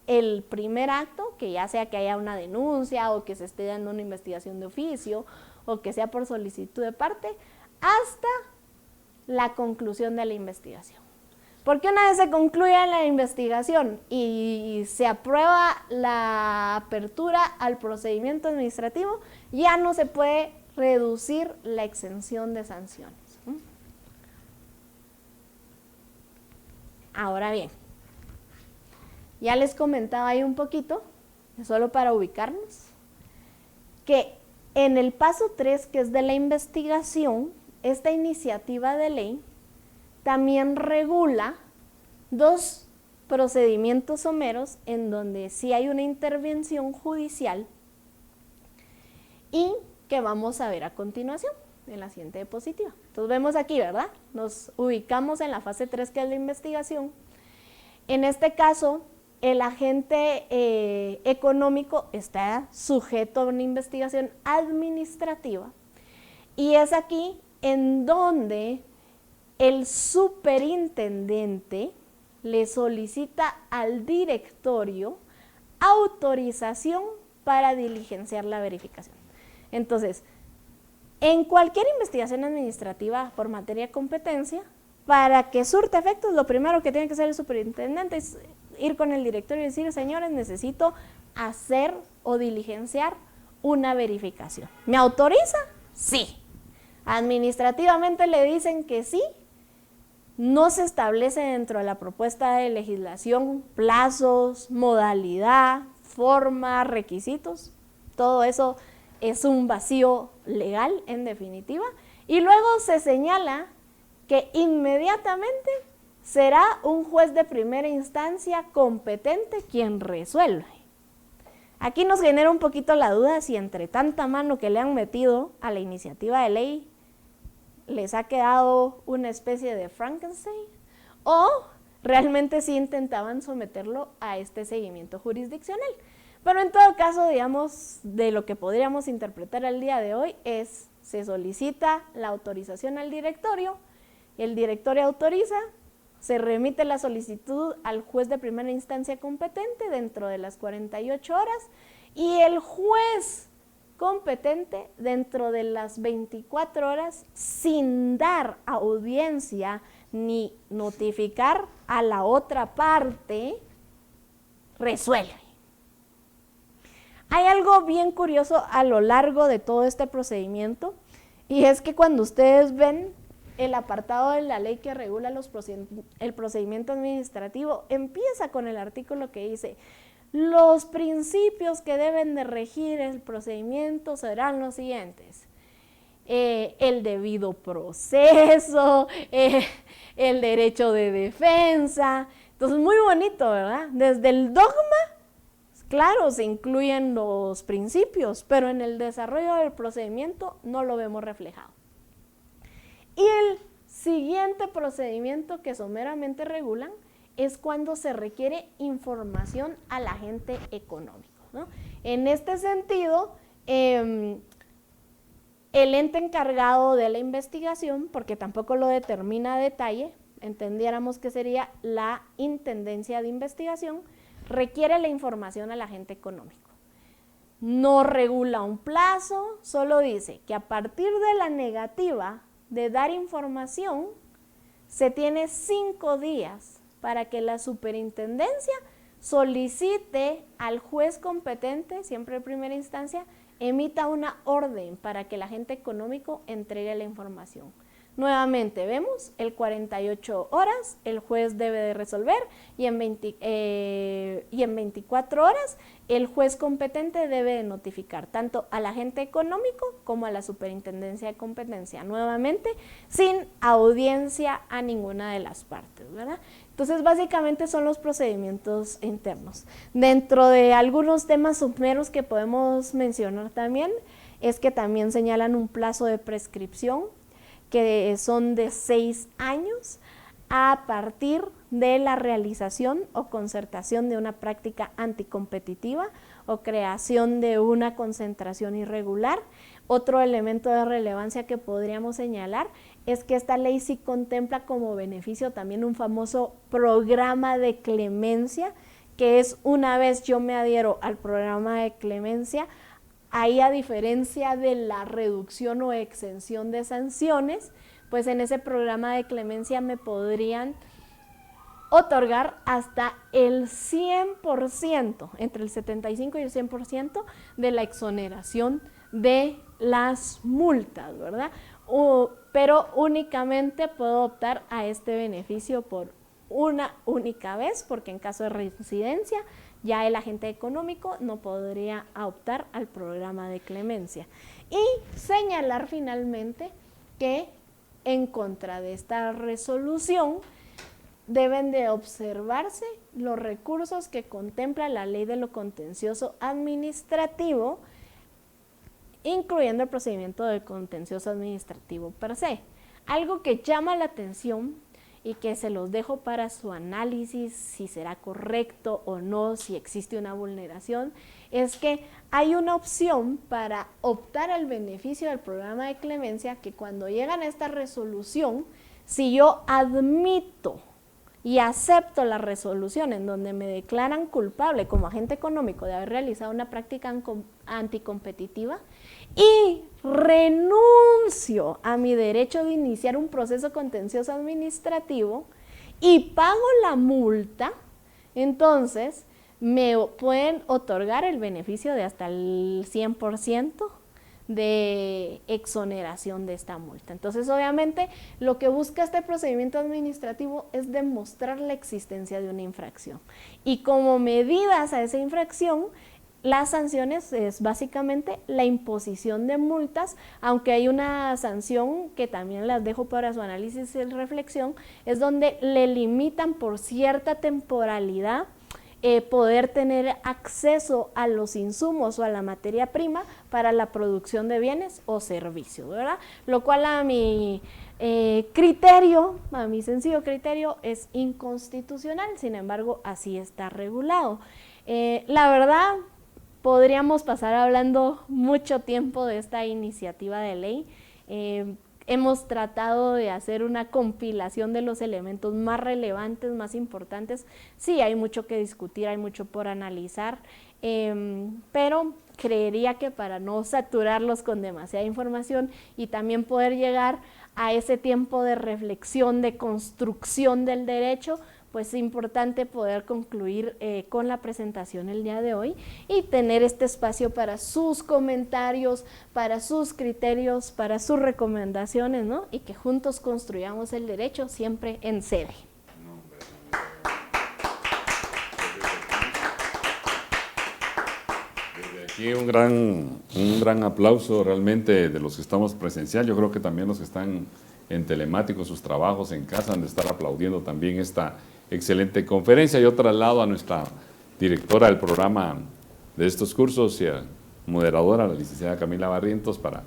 el primer acto, que ya sea que haya una denuncia o que se esté dando una investigación de oficio o que sea por solicitud de parte, hasta la conclusión de la investigación. Porque una vez se concluye la investigación y se aprueba la apertura al procedimiento administrativo, ya no se puede reducir la exención de sanciones. Ahora bien, ya les comentaba ahí un poquito, solo para ubicarnos, que en el paso 3, que es de la investigación, esta iniciativa de ley también regula dos procedimientos someros en donde sí hay una intervención judicial y que vamos a ver a continuación en la siguiente diapositiva. Entonces vemos aquí, ¿verdad? Nos ubicamos en la fase 3, que es la investigación. En este caso, el agente económico está sujeto a una investigación administrativa y es aquí en donde el superintendente le solicita al directorio autorización para diligenciar la verificación. Entonces, en cualquier investigación administrativa por materia de competencia, para que surta efectos, lo primero que tiene que hacer el superintendente es ir con el directorio y decir, señores, necesito hacer o diligenciar una verificación. ¿Me autoriza? Sí. Administrativamente le dicen que sí. No se establece dentro de la propuesta de legislación plazos, modalidad, forma, requisitos. Todo eso es un vacío legal, en definitiva. Y luego se señala que inmediatamente será un juez de primera instancia competente quien resuelve. Aquí nos genera un poquito la duda si entre tanta mano que le han metido a la iniciativa de ley les ha quedado una especie de Frankenstein o realmente sí intentaban someterlo a este seguimiento jurisdiccional. Pero en todo caso, digamos, de lo que podríamos interpretar al día de hoy es, se solicita la autorización al directorio, el directorio autoriza, se remite la solicitud al juez de primera instancia competente dentro de las 48 horas y el juez competente dentro de las 24 horas sin dar audiencia ni notificar a la otra parte, resuelve. Hay algo bien curioso a lo largo de todo este procedimiento y es que cuando ustedes ven el apartado de la ley que regula el procedimiento administrativo, empieza con el artículo que dice: los principios que deben de regir el procedimiento serán los siguientes: el debido proceso, el derecho de defensa. Entonces, muy bonito, ¿verdad? Desde el dogma, claro, se incluyen los principios, pero en el desarrollo del procedimiento no lo vemos reflejado. Y el siguiente procedimiento que someramente regulan es cuando se requiere información al agente económico, ¿no? En este sentido, el el ente encargado de la investigación, porque tampoco lo determina a detalle, entendiéramos que sería la Intendencia de Investigación, requiere la información al agente económico. No regula un plazo, solo dice que a partir de la negativa de dar información, se tiene 5 días para que la superintendencia solicite al juez competente, siempre en primera instancia, emita una orden para que el agente económico entregue la información. Nuevamente vemos, el 48 horas el juez debe de resolver y en 24 horas el juez competente debe de notificar tanto al agente económico como a la superintendencia de competencia, nuevamente sin audiencia a ninguna de las partes, ¿verdad? Entonces básicamente son los procedimientos internos. Dentro de algunos temas someros que podemos mencionar también, es que también señalan un plazo de prescripción que son de 6 años a partir de la realización o concertación de una práctica anticompetitiva o creación de una concentración irregular. Otro elemento de relevancia que podríamos señalar es que esta ley sí contempla como beneficio también un famoso programa de clemencia, que es una vez yo me adhiero al programa de clemencia, ahí a diferencia de la reducción o exención de sanciones, pues en ese programa de clemencia me podrían otorgar hasta el 100%, entre el 75 y el 100% de la exoneración de las multas, ¿verdad? Pero únicamente puedo optar a este beneficio por una única vez, porque en caso de reincidencia ya el agente económico no podría optar al programa de clemencia. Y señalar finalmente que en contra de esta resolución deben de observarse los recursos que contempla la ley de lo contencioso administrativo, incluyendo el procedimiento de contencioso administrativo per se. Algo que llama la atención y que se los dejo para su análisis, si será correcto o no, si existe una vulneración, es que hay una opción para optar al beneficio del programa de clemencia que cuando llegan a esta resolución, si yo admito y acepto la resolución en donde me declaran culpable como agente económico de haber realizado una práctica anticompetitiva y renuncio a mi derecho de iniciar un proceso contencioso administrativo y pago la multa, entonces me pueden otorgar el beneficio de hasta el 100% de exoneración de esta multa. Entonces, obviamente, lo que busca este procedimiento administrativo es demostrar la existencia de una infracción. Y como medidas a esa infracción, las sanciones es básicamente la imposición de multas, aunque hay una sanción que también las dejo para su análisis y reflexión, es donde le limitan por cierta temporalidad poder tener acceso a los insumos o a la materia prima para la producción de bienes o servicios, ¿verdad? Lo cual a mi criterio, a mi sencillo criterio, es inconstitucional, sin embargo, así está regulado. La verdad, podríamos pasar hablando mucho tiempo de esta iniciativa de ley. Hemos tratado de hacer una compilación de los elementos más relevantes, más importantes. Sí, hay mucho que discutir, hay mucho por analizar, pero creería que para no saturarlos con demasiada información y también poder llegar a ese tiempo de reflexión, de construcción del derecho, pues es importante poder concluir con la presentación el día de hoy y tener este espacio para sus comentarios, para sus criterios, para sus recomendaciones, ¿no? Y que juntos construyamos el derecho siempre en sede. Desde aquí un gran aplauso realmente de los que estamos presencial. Yo creo que también los que están en telemático, sus trabajos en casa, han de estar aplaudiendo también esta excelente conferencia. Yo traslado a nuestra directora del programa de estos cursos y a moderadora, la licenciada Camila Barrientos, para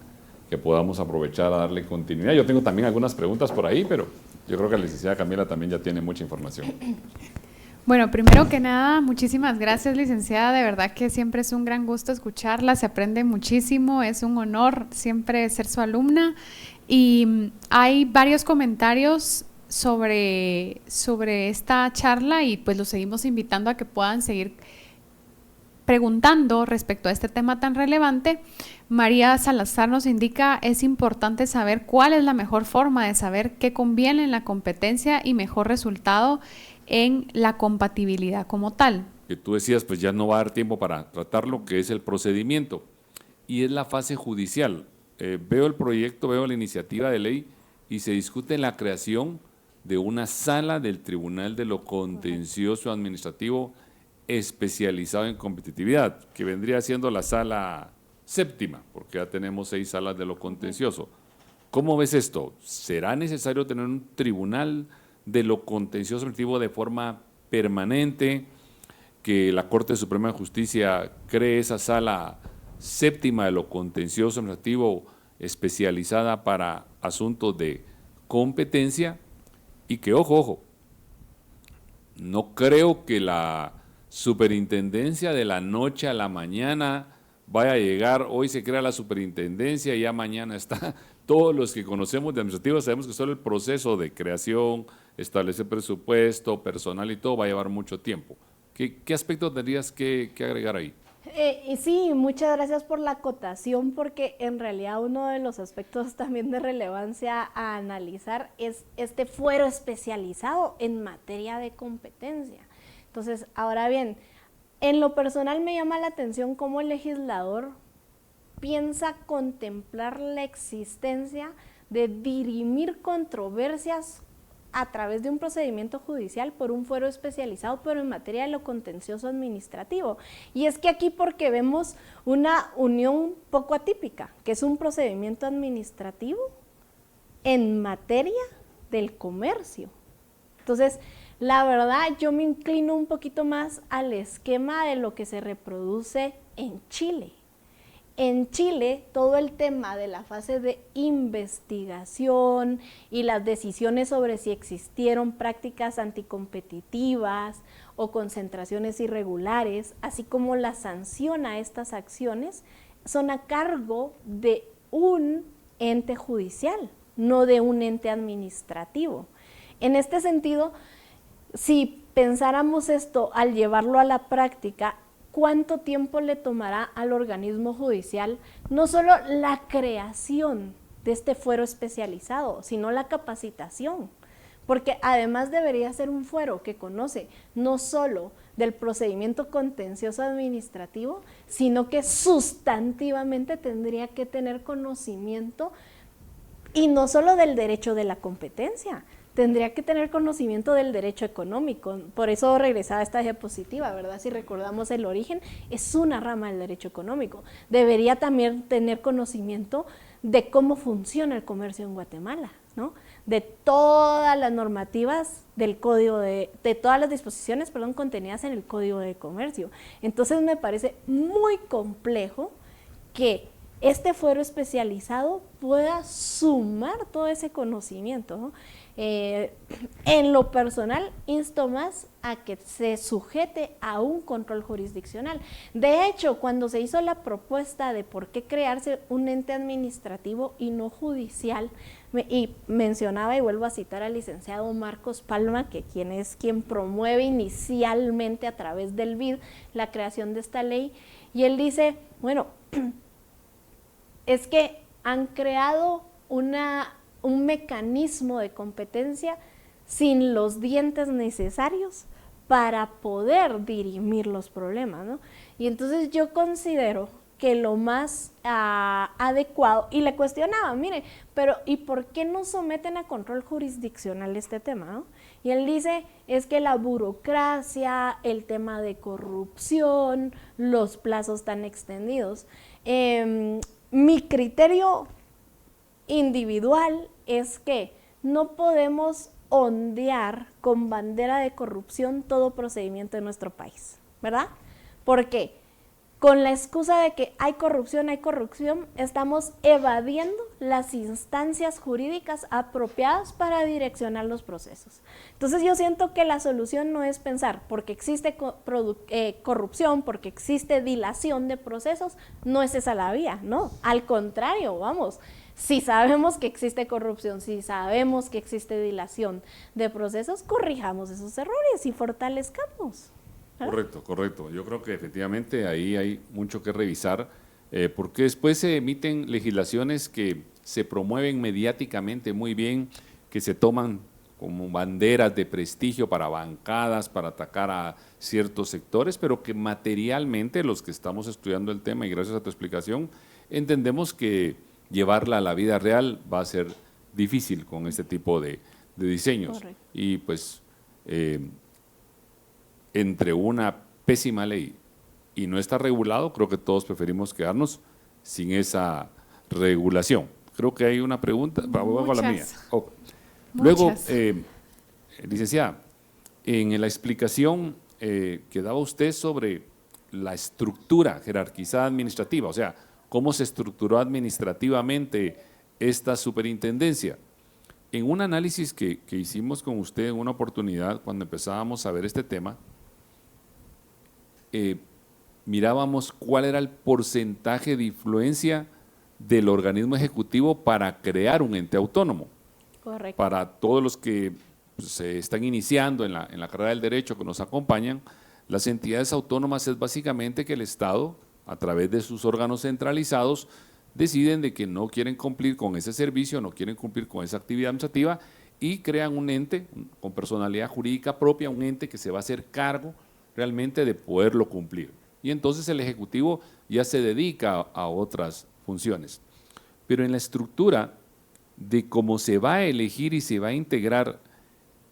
que podamos aprovechar a darle continuidad. Yo tengo también algunas preguntas por ahí, pero yo creo que la licenciada Camila también ya tiene mucha información. Bueno, primero que nada, muchísimas gracias, licenciada. De verdad que siempre es un gran gusto escucharla, se aprende muchísimo, es un honor siempre ser su alumna. Y hay varios comentarios sobre esta charla y pues los seguimos invitando a que puedan seguir preguntando respecto a este tema tan relevante. María Salazar nos indica, es importante saber cuál es la mejor forma de saber qué conviene en la competencia y mejor resultado en la compatibilidad como tal. Que tú decías, pues ya no va a dar tiempo para tratar lo que es el procedimiento y es la fase judicial. Veo el proyecto, veo la iniciativa de ley y se discute la creación de una sala del Tribunal de lo Contencioso Administrativo especializado en competitividad, que vendría siendo la sala séptima, porque ya tenemos 6 salas de lo contencioso. ¿Cómo ves esto? ¿Será necesario tener un tribunal de lo contencioso administrativo de forma permanente, que la Corte Suprema de Justicia cree esa sala séptima de lo contencioso administrativo especializada para asuntos de competencia? Y que, ojo, no creo que la superintendencia de la noche a la mañana vaya a llegar, hoy se crea la superintendencia y ya mañana está. Todos los que conocemos de administrativos sabemos que solo el proceso de creación, establecer presupuesto, personal y todo va a llevar mucho tiempo. ¿Qué aspectos tendrías que agregar ahí? Sí, muchas gracias por la acotación, porque en realidad uno de los aspectos también de relevancia a analizar es este fuero especializado en materia de competencia. Entonces, ahora bien, en lo personal me llama la atención cómo el legislador piensa contemplar la existencia de dirimir controversias a través de un procedimiento judicial por un fuero especializado, pero en materia de lo contencioso administrativo. Y es que aquí porque vemos una unión poco atípica, que es un procedimiento administrativo en materia del comercio. Entonces, la verdad, yo me inclino un poquito más al esquema de lo que se reproduce en Chile. En Chile, todo el tema de la fase de investigación y las decisiones sobre si existieron prácticas anticompetitivas o concentraciones irregulares, así como la sanción a estas acciones, son a cargo de un ente judicial, no de un ente administrativo. En este sentido, si pensáramos esto al llevarlo a la práctica, ¿cuánto tiempo le tomará al organismo judicial no solo la creación de este fuero especializado, sino la capacitación? Porque además debería ser un fuero que conoce no solo del procedimiento contencioso administrativo, sino que sustantivamente tendría que tener conocimiento, y no solo del derecho de la competencia, tendría que tener conocimiento del derecho económico. Por eso regresaba a esta diapositiva, ¿verdad? Si recordamos el origen, es una rama del derecho económico. Debería también tener conocimiento de cómo funciona el comercio en Guatemala, ¿no? De todas las normativas del código de todas las disposiciones, contenidas en el Código de Comercio. Entonces me parece muy complejo que este fuero especializado pueda sumar todo ese conocimiento, ¿no? En lo personal, insto más a que se sujete a un control jurisdiccional. De hecho, cuando se hizo la propuesta de por qué crearse un ente administrativo y no judicial, y mencionaba y vuelvo a citar al licenciado Marcos Palma, que quien promueve inicialmente a través del BID la creación de esta ley, y él dice, bueno, es que han creado un mecanismo de competencia sin los dientes necesarios para poder dirimir los problemas, ¿no? Y entonces yo considero que lo más adecuado, y le cuestionaba, mire, pero ¿y por qué no someten a control jurisdiccional este tema, no? Y él dice, es que la burocracia, el tema de corrupción, los plazos tan extendidos. Mi criterio individual es que no podemos ondear con bandera de corrupción todo procedimiento en nuestro país, ¿verdad? Porque con la excusa de que hay corrupción, estamos evadiendo las instancias jurídicas apropiadas para direccionar los procesos. Entonces yo siento que la solución no es pensar porque existe corrupción, porque existe dilación de procesos, no es esa la vía, no, al contrario, vamos. Si sabemos que existe corrupción, si sabemos que existe dilación de procesos, corrijamos esos errores y fortalezcamos. Correcto, correcto. Yo creo que efectivamente ahí hay mucho que revisar, porque después se emiten legislaciones que se promueven mediáticamente muy bien, que se toman como banderas de prestigio para bancadas, para atacar a ciertos sectores, pero que materialmente los que estamos estudiando el tema, y gracias a tu explicación, entendemos que llevarla a la vida real va a ser difícil con este tipo de diseños. Correcto. Y pues entre una pésima ley y no está regulado, creo que todos preferimos quedarnos sin esa regulación. Creo que hay una pregunta, vamos a la mía. Oh. Luego, licenciada, en la explicación que daba usted sobre la estructura jerarquizada administrativa, o sea, cómo se estructuró administrativamente esta superintendencia. En un análisis que hicimos con usted en una oportunidad, cuando empezábamos a ver este tema, mirábamos cuál era el porcentaje de influencia del organismo ejecutivo para crear un ente autónomo. Correcto. Para todos los que se están iniciando en la carrera del derecho que nos acompañan, las entidades autónomas es básicamente que el Estado, a través de sus órganos centralizados, deciden de que no quieren cumplir con ese servicio, no quieren cumplir con esa actividad administrativa y crean un ente con personalidad jurídica propia, un ente que se va a hacer cargo realmente de poderlo cumplir. Y entonces el Ejecutivo ya se dedica a otras funciones. Pero en la estructura de cómo se va a elegir y se va a integrar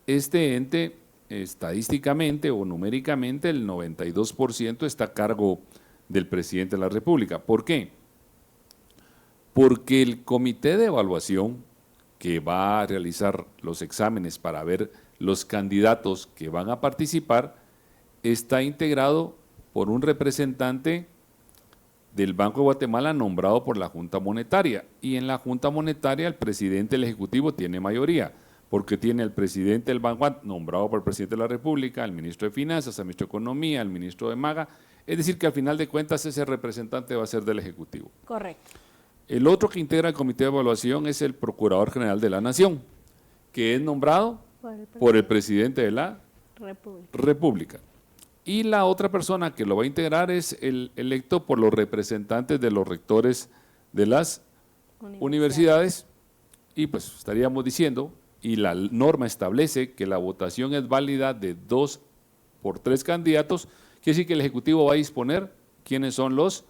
este ente, estadísticamente o numéricamente el 92% está a cargo del presidente de la República. ¿Por qué? Porque el comité de evaluación que va a realizar los exámenes para ver los candidatos que van a participar está integrado por un representante del Banco de Guatemala nombrado por la Junta Monetaria, y en la Junta Monetaria el presidente del Ejecutivo tiene mayoría, porque tiene el presidente del Banco nombrado por el presidente de la República, el ministro de Finanzas, el ministro de Economía, el ministro de Maga, es decir que al final de cuentas ese representante va a ser del Ejecutivo. Correcto. El otro que integra el comité de evaluación es el Procurador General de la Nación, que es nombrado por el presidente de la República. Y la otra persona que lo va a integrar es el electo por los representantes de los rectores de las universidades. Y pues estaríamos diciendo, y la norma establece que la votación es válida de 2 por 3 candidatos, quiere decir que el Ejecutivo va a disponer quiénes son los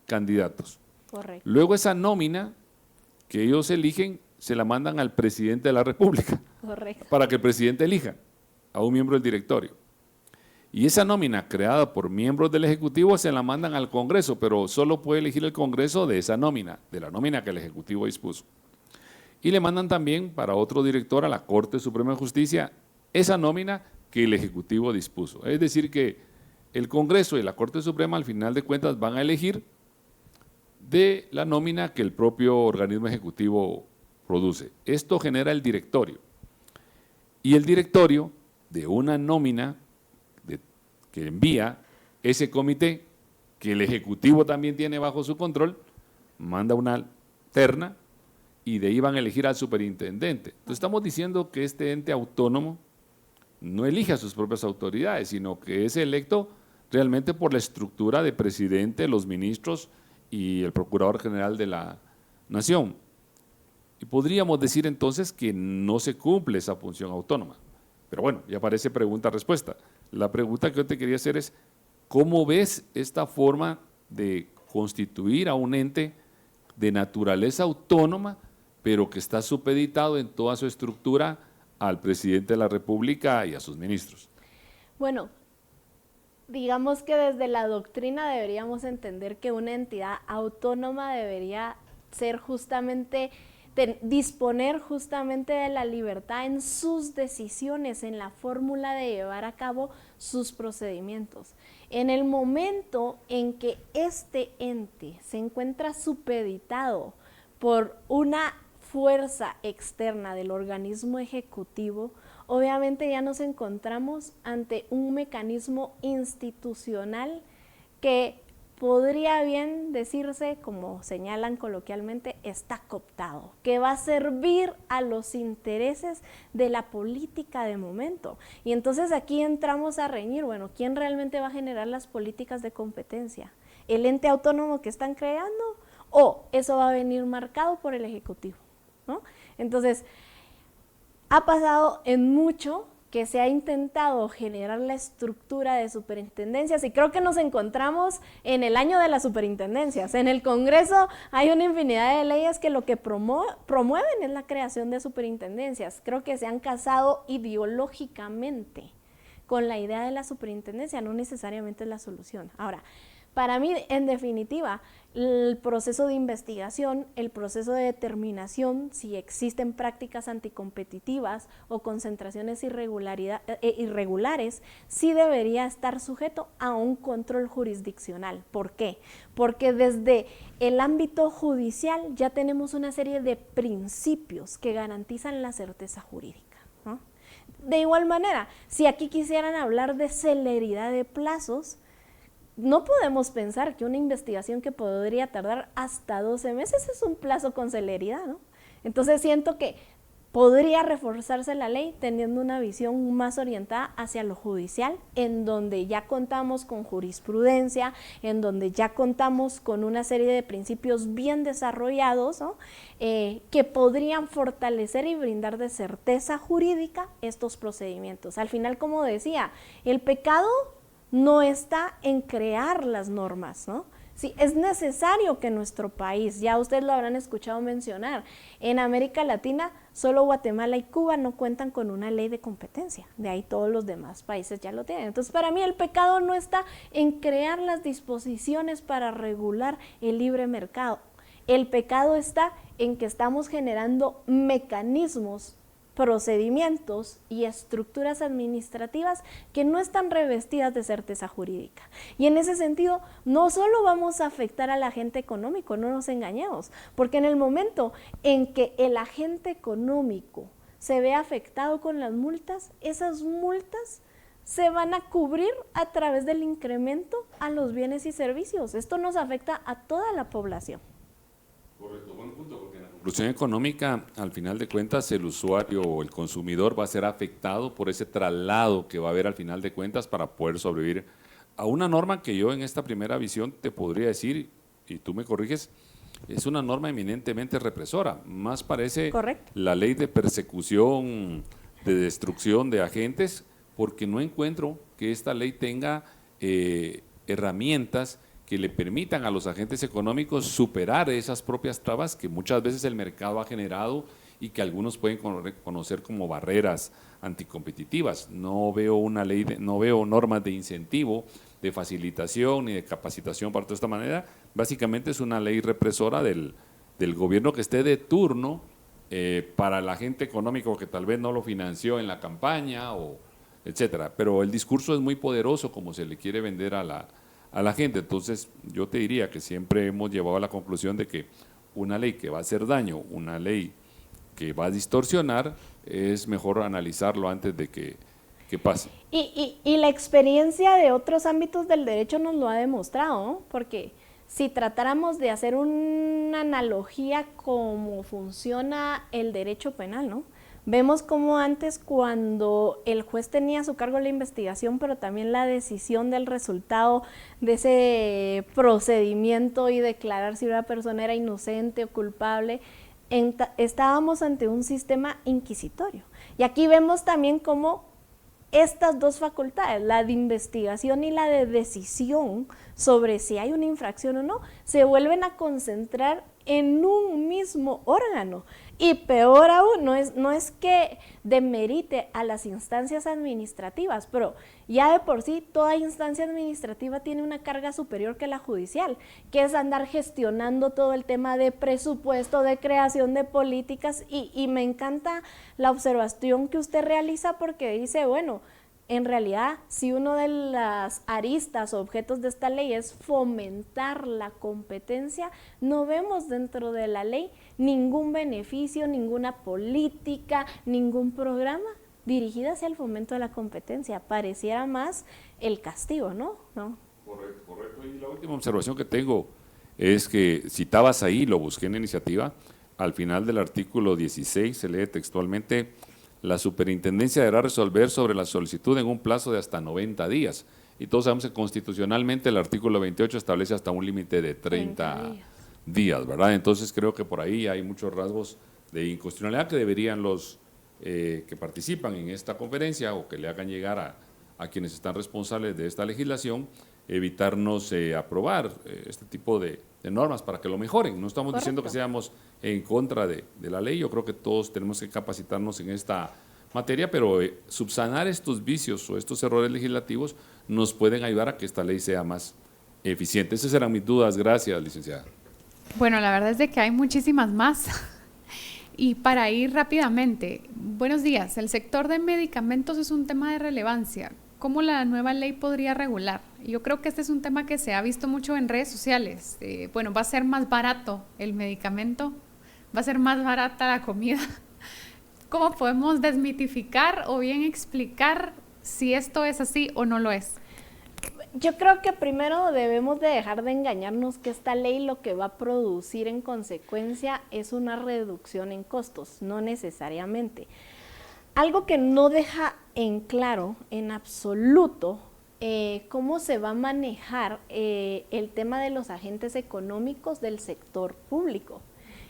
candidatos. Correcto. Luego esa nómina que ellos eligen se la mandan al presidente de la República. Correcto. Para que el presidente elija a un miembro del directorio. Y esa nómina creada por miembros del Ejecutivo se la mandan al Congreso, pero solo puede elegir el Congreso de esa nómina, de la nómina que el Ejecutivo dispuso. Y le mandan también para otro director a la Corte Suprema de Justicia esa nómina que el Ejecutivo dispuso. Es decir que el Congreso y la Corte Suprema al final de cuentas van a elegir de la nómina que el propio organismo ejecutivo produce. Esto genera el directorio. Y el directorio de una nómina que envía ese comité, que el Ejecutivo también tiene bajo su control, manda una terna y de ahí van a elegir al superintendente. Entonces estamos diciendo que este ente autónomo no elige a sus propias autoridades, sino que es electo realmente por la estructura de presidente, los ministros y el Procurador General de la Nación. Y podríamos decir entonces que no se cumple esa función autónoma. Pero bueno, ya parece pregunta-respuesta. La pregunta que yo te quería hacer es, ¿cómo ves esta forma de constituir a un ente de naturaleza autónoma, pero que está supeditado en toda su estructura al presidente de la República y a sus ministros? Bueno, digamos que desde la doctrina deberíamos entender que una entidad autónoma debería ser justamente disponer justamente de la libertad en sus decisiones, en la fórmula de llevar a cabo sus procedimientos. En el momento en que este ente se encuentra supeditado por una fuerza externa del organismo ejecutivo, obviamente ya nos encontramos ante un mecanismo institucional que podría bien decirse, como señalan coloquialmente, está cooptado, que va a servir a los intereses de la política de momento. Y entonces aquí entramos a reñir, bueno, ¿quién realmente va a generar las políticas de competencia? ¿El ente autónomo que están creando? ¿O eso va a venir marcado por el Ejecutivo? ¿No? Entonces, ha pasado en mucho que se ha intentado generar la estructura de superintendencias y creo que nos encontramos en el año de las superintendencias. En el Congreso hay una infinidad de leyes que lo que promueven es la creación de superintendencias. Creo que se han casado ideológicamente con la idea de la superintendencia, no necesariamente es la solución. Ahora, para mí, en definitiva, el proceso de investigación, el proceso de determinación, si existen prácticas anticompetitivas o concentraciones irregulares, sí debería estar sujeto a un control jurisdiccional. ¿Por qué? Porque desde el ámbito judicial ya tenemos una serie de principios que garantizan la certeza jurídica, ¿no? De igual manera, si aquí quisieran hablar de celeridad de plazos, no podemos pensar que una investigación que podría tardar hasta 12 meses es un plazo con celeridad, ¿no? Entonces siento que podría reforzarse la ley teniendo una visión más orientada hacia lo judicial, en donde ya contamos con jurisprudencia, en donde ya contamos con una serie de principios bien desarrollados, ¿no? Que podrían fortalecer y brindar de certeza jurídica estos procedimientos. Al final, como decía, el pecado no está en crear las normas, ¿no? Sí, es necesario que nuestro país, ya ustedes lo habrán escuchado mencionar, en América Latina solo Guatemala y Cuba no cuentan con una ley de competencia, de ahí todos los demás países ya lo tienen. Entonces, para mí el pecado no está en crear las disposiciones para regular el libre mercado. El pecado está en que estamos generando mecanismos, procedimientos y estructuras administrativas que no están revestidas de certeza jurídica. Y en ese sentido, no solo vamos a afectar al agente económico, no nos engañemos, porque en el momento en que el agente económico se ve afectado con las multas, esas multas se van a cubrir a través del incremento a los bienes y servicios. Esto nos afecta a toda la población. Correcto, buen punto, porque en la conclusión económica, al final de cuentas, el usuario o el consumidor va a ser afectado por ese traslado que va a haber al final de cuentas para poder sobrevivir a una norma que yo en esta primera visión te podría decir, y tú me corriges, es una norma eminentemente represora, más parece Correcto. La ley de persecución, de destrucción de agentes, porque no encuentro que esta ley tenga herramientas que le permitan a los agentes económicos superar esas propias trabas que muchas veces el mercado ha generado y que algunos pueden conocer como barreras anticompetitivas. No veo una ley, no veo normas de incentivo, de facilitación ni de capacitación para toda esta manera. Básicamente es una ley represora del gobierno que esté de turno para el agente económico que tal vez no lo financió en la campaña o etcétera. Pero el discurso es muy poderoso como se le quiere vender a la gente. Entonces yo te diría que siempre hemos llevado a la conclusión de que una ley que va a hacer daño, una ley que va a distorsionar, es mejor analizarlo antes de que pase. Y la experiencia de otros ámbitos del derecho nos lo ha demostrado, ¿no? Porque si tratáramos de hacer una analogía cómo funciona el derecho penal, ¿no? Vemos cómo antes, cuando el juez tenía a su cargo la investigación, pero también la decisión del resultado de ese procedimiento y declarar si una persona era inocente o culpable, estábamos ante un sistema inquisitorio. Y aquí vemos también cómo estas dos facultades, la de investigación y la de decisión sobre si hay una infracción o no, se vuelven a concentrar en un mismo órgano. Y peor aún, no es que demerite a las instancias administrativas, pero ya de por sí toda instancia administrativa tiene una carga superior que la judicial, que es andar gestionando todo el tema de presupuesto, de creación de políticas, y me encanta la observación que usted realiza porque dice, bueno, en realidad, si uno de las aristas o objetos de esta ley es fomentar la competencia, no vemos dentro de la ley ningún beneficio, ninguna política, ningún programa dirigida hacia el fomento de la competencia. Pareciera más el castigo, ¿no? Correcto, correcto. Y la última observación que tengo es que citabas ahí, lo busqué en la iniciativa, al final del artículo 16 se lee textualmente: la superintendencia deberá resolver sobre la solicitud en un plazo de hasta 90 días. Y todos sabemos que constitucionalmente el artículo 28 establece hasta un límite de 30 días, ¿verdad? Entonces creo que por ahí hay muchos rasgos de inconstitucionalidad que deberían los que participan en esta conferencia o que le hagan llegar a quienes están responsables de esta legislación, evitarnos aprobar este tipo de normas para que lo mejoren. No estamos diciendo que seamos en contra de la ley, yo creo que todos tenemos que capacitarnos en esta materia, pero subsanar estos vicios o estos errores legislativos nos pueden ayudar a que esta ley sea más eficiente. Esas eran mis dudas. Gracias, licenciada. Bueno, la verdad es de que hay muchísimas más. Y para ir rápidamente, buenos días. El sector de medicamentos es un tema de relevancia. ¿Cómo la nueva ley podría regular? Yo creo que este es un tema que se ha visto mucho en redes sociales. Bueno, va a ser más barato el medicamento, va a ser más barata la comida. ¿Cómo podemos desmitificar o bien explicar si esto es así o no lo es? Yo creo que primero debemos de dejar de engañarnos que esta ley lo que va a producir en consecuencia es una reducción en costos, no necesariamente. Algo que no deja en claro, en absoluto, cómo se va a manejar el tema de los agentes económicos del sector público.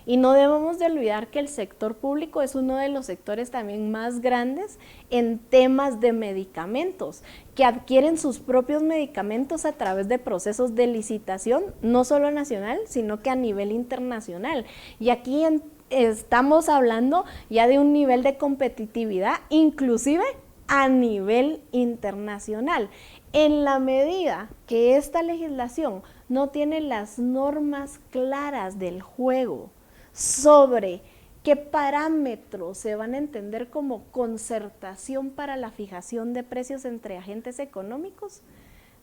Y no debemos de olvidar que el sector público es uno de los sectores también más grandes en temas de medicamentos, que adquieren sus propios medicamentos a través de procesos de licitación, no solo nacional, sino que a nivel internacional. Y aquí estamos hablando ya de un nivel de competitividad, inclusive a nivel internacional. En la medida que esta legislación no tiene las normas claras del juego sobre qué parámetros se van a entender como concertación para la fijación de precios entre agentes económicos,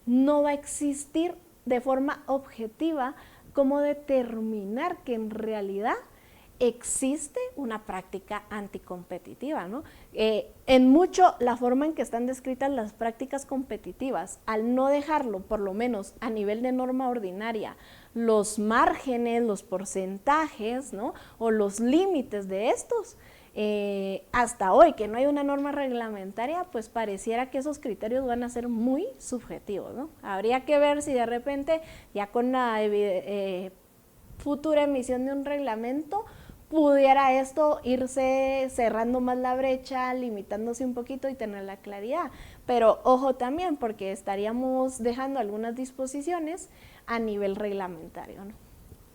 no va a existir de forma objetiva cómo determinar que en realidad existe una práctica anticompetitiva, ¿no? En mucho la forma en que están descritas las prácticas competitivas, al no dejarlo, por lo menos a nivel de norma ordinaria, los márgenes, los porcentajes, ¿no? O los límites de estos, hasta hoy que no hay una norma reglamentaria, pues pareciera que esos criterios van a ser muy subjetivos, ¿no? Habría que ver si de repente ya con la futura emisión de un reglamento pudiera esto irse cerrando más la brecha, limitándose un poquito y tener la claridad. Pero ojo también, porque estaríamos dejando algunas disposiciones a nivel reglamentario, ¿no?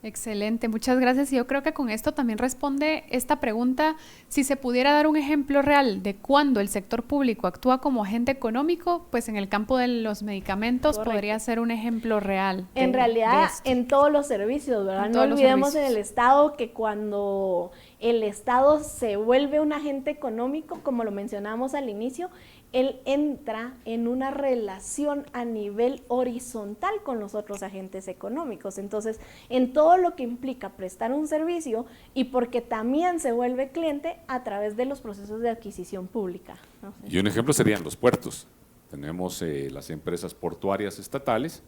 Excelente, muchas gracias. Y yo creo que con esto también responde esta pregunta: si se pudiera dar un ejemplo real de cuando el sector público actúa como agente económico, pues en el campo de los medicamentos podría ser un ejemplo real. En realidad, en todos los servicios, ¿verdad? No olvidemos en el Estado que cuando el Estado se vuelve un agente económico, como lo mencionamos al inicio, él entra en una relación a nivel horizontal con los otros agentes económicos. Entonces, en todo lo que implica prestar un servicio y porque también se vuelve cliente a través de los procesos de adquisición pública, ¿no? Y un ejemplo serían los puertos. Tenemos las empresas portuarias estatales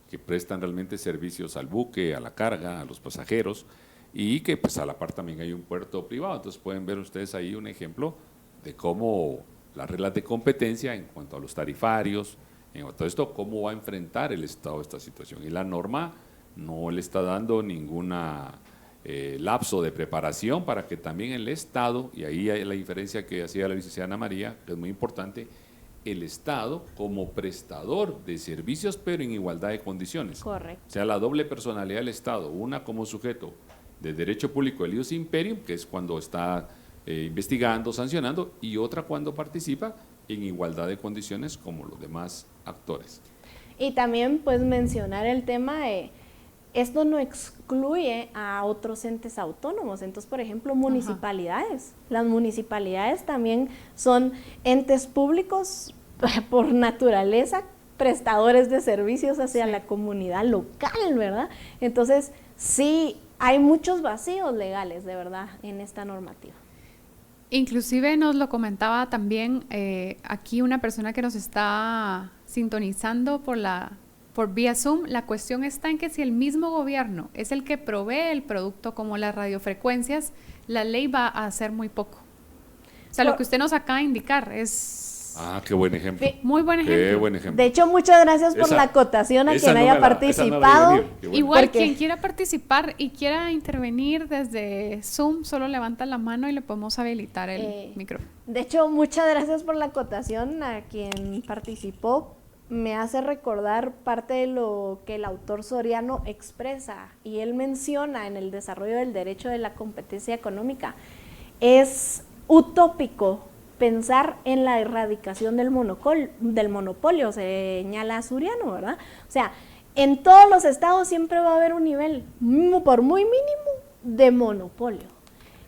que prestan realmente servicios al buque, a la carga, a los pasajeros, y que pues a la par también hay un puerto privado. Entonces pueden ver ustedes ahí un ejemplo de cómo las reglas de competencia en cuanto a los tarifarios, en cuanto a esto, cómo va a enfrentar el Estado esta situación. Y la norma no le está dando ninguna lapso de preparación para que también el Estado, y ahí hay la diferencia que hacía la licenciada Ana María, que es muy importante, el Estado como prestador de servicios, pero en igualdad de condiciones. Correcto. O sea, la doble personalidad del Estado, una como sujeto de Derecho Público, el ius imperium, que es cuando está investigando, sancionando, y otra cuando participa en igualdad de condiciones como los demás actores. Y también pues mencionar el tema de, esto no excluye a otros entes autónomos, entonces por ejemplo municipalidades. Ajá. Las municipalidades también son entes públicos por naturaleza, prestadores de servicios hacia la comunidad local, ¿verdad? Entonces sí, hay muchos vacíos legales de verdad en esta normativa. Inclusive nos lo comentaba también aquí una persona que nos está sintonizando por vía Zoom. La cuestión está en que si el mismo gobierno es el que provee el producto como las radiofrecuencias, la ley va a hacer muy poco. O sea, lo que usted nos acaba de indicar es... Ah, qué buen ejemplo. Muy buen ejemplo. Qué buen ejemplo. De hecho, muchas gracias por la acotación a quien haya participado. Igual, quien quiera participar y quiera intervenir desde Zoom, solo levanta la mano y le podemos habilitar el micrófono. De hecho, muchas gracias por la acotación a quien participó. Me hace recordar parte de lo que el autor Soriano expresa y él menciona en el desarrollo del derecho de la competencia económica. Es utópico pensar en la erradicación del monopolio, señala Soriano, ¿verdad? O sea, en todos los estados siempre va a haber un nivel, por muy mínimo, de monopolio.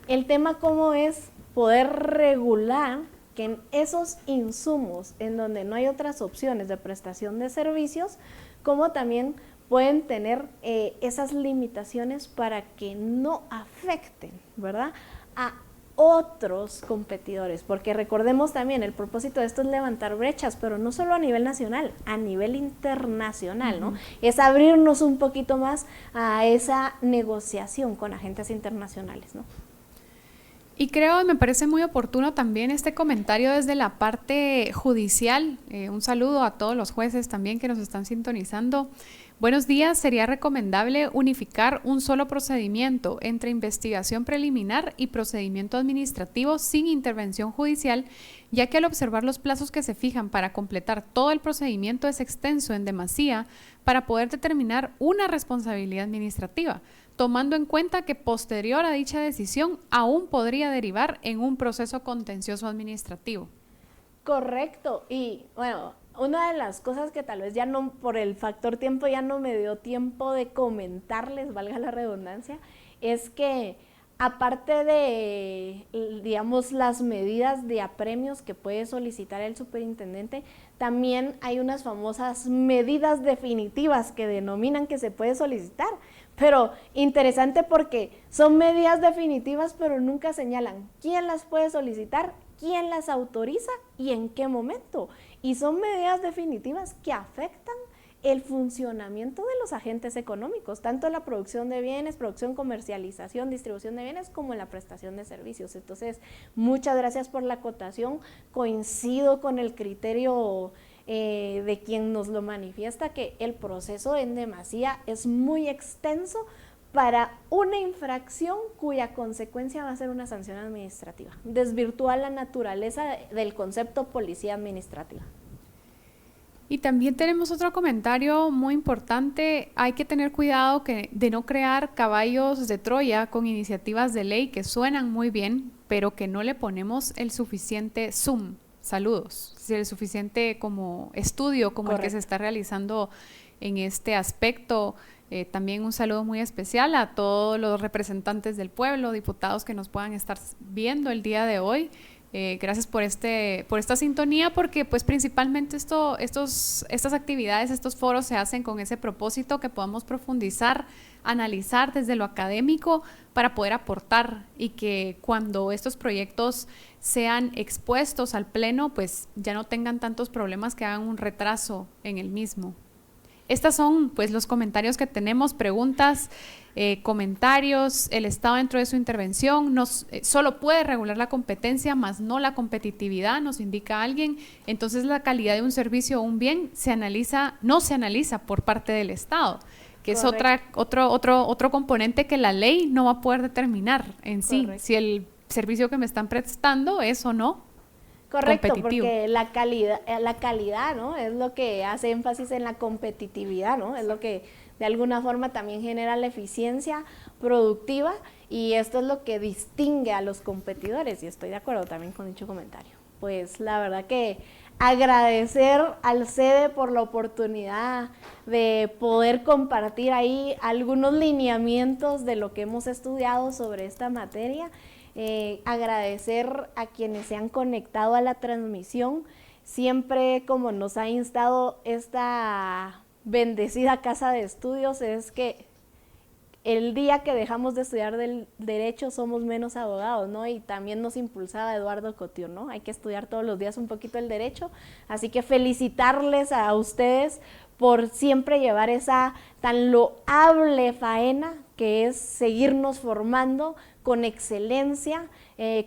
El tema cómo es poder regular que en esos insumos en donde no hay otras opciones de prestación de servicios, como también pueden tener esas limitaciones para que no afecten, ¿verdad?, a otros competidores, porque recordemos también, el propósito de esto es levantar brechas, pero no solo a nivel nacional, a nivel internacional, ¿no? Es abrirnos un poquito más a esa negociación con agentes internacionales, ¿no? Y creo, y me parece muy oportuno también este comentario desde la parte judicial. Un saludo a todos los jueces también que nos están sintonizando. Buenos días, sería recomendable unificar un solo procedimiento entre investigación preliminar y procedimiento administrativo sin intervención judicial, ya que al observar los plazos que se fijan para completar todo el procedimiento es extenso en demasía para poder determinar una responsabilidad administrativa, tomando en cuenta que posterior a dicha decisión aún podría derivar en un proceso contencioso administrativo. Correcto, y bueno, una de las cosas que tal vez ya no, por el factor tiempo, ya no me dio tiempo de comentarles, valga la redundancia, es que aparte de, digamos, las medidas de apremios que puede solicitar el superintendente, también hay unas famosas medidas definitivas que denominan que se puede solicitar, pero interesante porque son medidas definitivas, pero nunca señalan quién las puede solicitar, quién las autoriza y en qué momento. Y son medidas definitivas que afectan el funcionamiento de los agentes económicos, tanto en la producción de bienes, producción, comercialización, distribución de bienes, como en la prestación de servicios. Entonces, muchas gracias por la acotación. Coincido con el criterio de quien nos lo manifiesta, que el proceso en demasía es muy extenso para una infracción cuya consecuencia va a ser una sanción administrativa. Desvirtúa la naturaleza del concepto policía administrativa. Y también tenemos otro comentario muy importante. Hay que tener cuidado de no crear caballos de Troya con iniciativas de ley que suenan muy bien, pero que no le ponemos el suficiente zoom. Saludos. El suficiente como estudio como Correcto. El que se está realizando en este aspecto. También un saludo muy especial a todos los representantes del pueblo, diputados que nos puedan estar viendo el día de hoy. Gracias por esta sintonía, porque pues principalmente estas actividades, estos foros se hacen con ese propósito, que podamos profundizar, analizar desde lo académico para poder aportar, y que cuando estos proyectos sean expuestos al pleno, pues ya no tengan tantos problemas que hagan un retraso en el mismo. Estas son pues los comentarios que tenemos, preguntas, comentarios. El Estado dentro de su intervención solo puede regular la competencia, más no la competitividad, nos indica alguien. Entonces la calidad de un servicio o un bien no se analiza por parte del Estado, que Correcto. Es otro componente que la ley no va a poder determinar en sí, Correcto. Si el servicio que me están prestando es o no. Correcto, competitivo. porque la calidad, ¿no? Es lo que hace énfasis en la competitividad, ¿no? Es lo que de alguna forma también genera la eficiencia productiva y esto es lo que distingue a los competidores y estoy de acuerdo también con dicho comentario. Pues la verdad que agradecer al CEDE por la oportunidad de poder compartir ahí algunos lineamientos de lo que hemos estudiado sobre esta materia. Agradecer a quienes se han conectado a la transmisión, siempre como nos ha instado esta bendecida casa de estudios, es que el día que dejamos de estudiar del derecho somos menos abogados, ¿no? Y también nos impulsaba Eduardo Couture, ¿no? Hay que estudiar todos los días un poquito el derecho, así que felicitarles a ustedes por siempre llevar esa tan loable faena que es seguirnos formando con excelencia,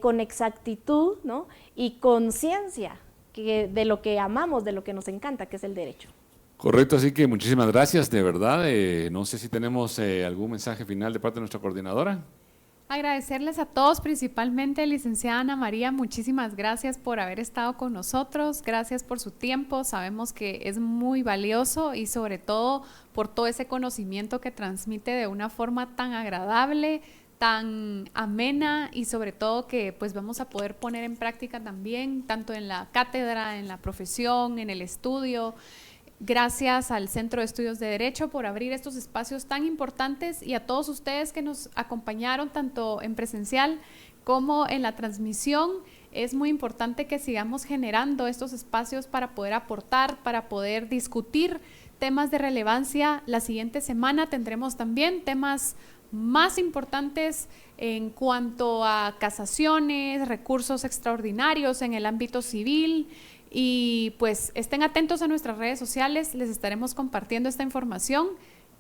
con exactitud, ¿no? Y con ciencia de lo que amamos, de lo que nos encanta, que es el derecho. Correcto, así que muchísimas gracias, de verdad. No sé si tenemos algún mensaje final de parte de nuestra coordinadora. Agradecerles a todos, principalmente licenciada Ana María, muchísimas gracias por haber estado con nosotros, gracias por su tiempo, sabemos que es muy valioso y sobre todo por todo ese conocimiento que transmite de una forma tan agradable, tan amena y sobre todo que pues vamos a poder poner en práctica también, tanto en la cátedra, en la profesión, en el estudio. Gracias al Centro de Estudios de Derecho por abrir estos espacios tan importantes y a todos ustedes que nos acompañaron tanto en presencial como en la transmisión. Es muy importante que sigamos generando estos espacios para poder aportar, para poder discutir temas de relevancia. La siguiente semana tendremos también temas más importantes en cuanto a casaciones, recursos extraordinarios en el ámbito civil. Y pues estén atentos a nuestras redes sociales, les estaremos compartiendo esta información.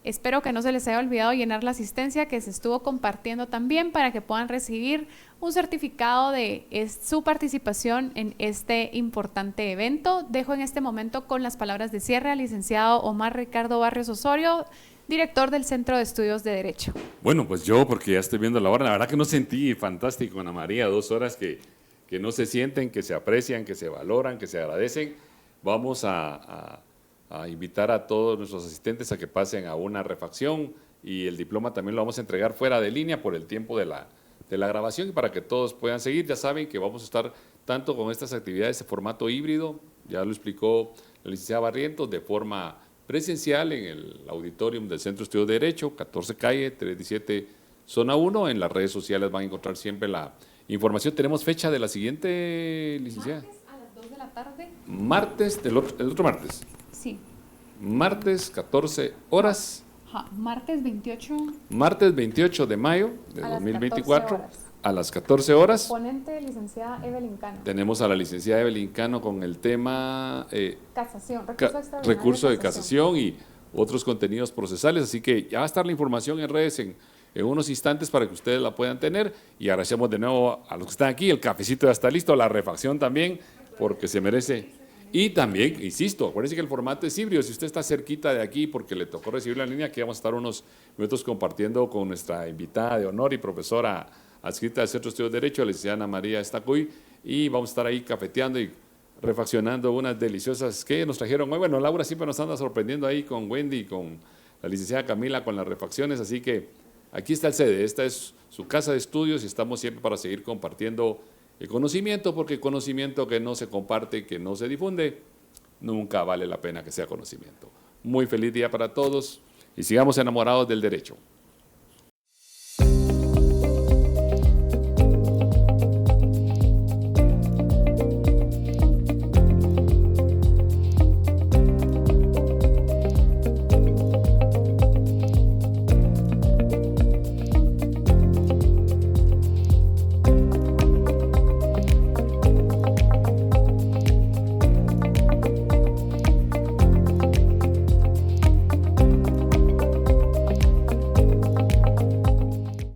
Espero que no se les haya olvidado llenar la asistencia que se estuvo compartiendo también para que puedan recibir un certificado de su participación en este importante evento. Dejo en este momento con las palabras de cierre al licenciado Omar Ricardo Barrios Osorio, director del Centro de Estudios de Derecho. Bueno, pues yo, porque ya estoy viendo la hora, la verdad que no sentí fantástico, Ana María, 2 horas que no se sienten, que se aprecian, que se valoran, que se agradecen. Vamos a invitar a todos nuestros asistentes a que pasen a una refacción y el diploma también lo vamos a entregar fuera de línea por el tiempo de la grabación y para que todos puedan seguir. Ya saben que vamos a estar tanto con estas actividades de formato híbrido, ya lo explicó la licenciada Barrientos, de forma presencial en el auditorium del Centro de Estudios de Derecho, 14 calle, 317, zona 1. En las redes sociales van a encontrar siempre la información. ¿Tenemos fecha de la siguiente, licenciada? Martes a las 2 de la tarde. Martes, el otro martes. Sí. Martes, 14 horas. Martes 28. Martes 28 de mayo de 2024 a las 14 horas. Ponente licenciada Evelyn Cano. Tenemos a la licenciada Evelyn Cano con el tema casación, recurso de casación y otros contenidos procesales. Así que ya va a estar la información en redes en unos instantes para que ustedes la puedan tener y agradecemos de nuevo a los que están aquí, el cafecito ya está listo, la refacción también, porque se merece. Y también, insisto, acuérdense que el formato es híbrido, si usted está cerquita de aquí porque le tocó recibir la línea, aquí vamos a estar unos minutos compartiendo con nuestra invitada de honor y profesora adscrita del Centro de Estudios de Derecho, la licenciada Ana María Estacuy, y vamos a estar ahí cafeteando y refaccionando unas deliciosas que nos trajeron hoy. Bueno, Laura siempre nos anda sorprendiendo ahí con Wendy y con la licenciada Camila con las refacciones, así que aquí está el CEDE, esta es su casa de estudios y estamos siempre para seguir compartiendo el conocimiento, porque el conocimiento que no se comparte, que no se difunde, nunca vale la pena que sea conocimiento. Muy feliz día para todos y sigamos enamorados del derecho.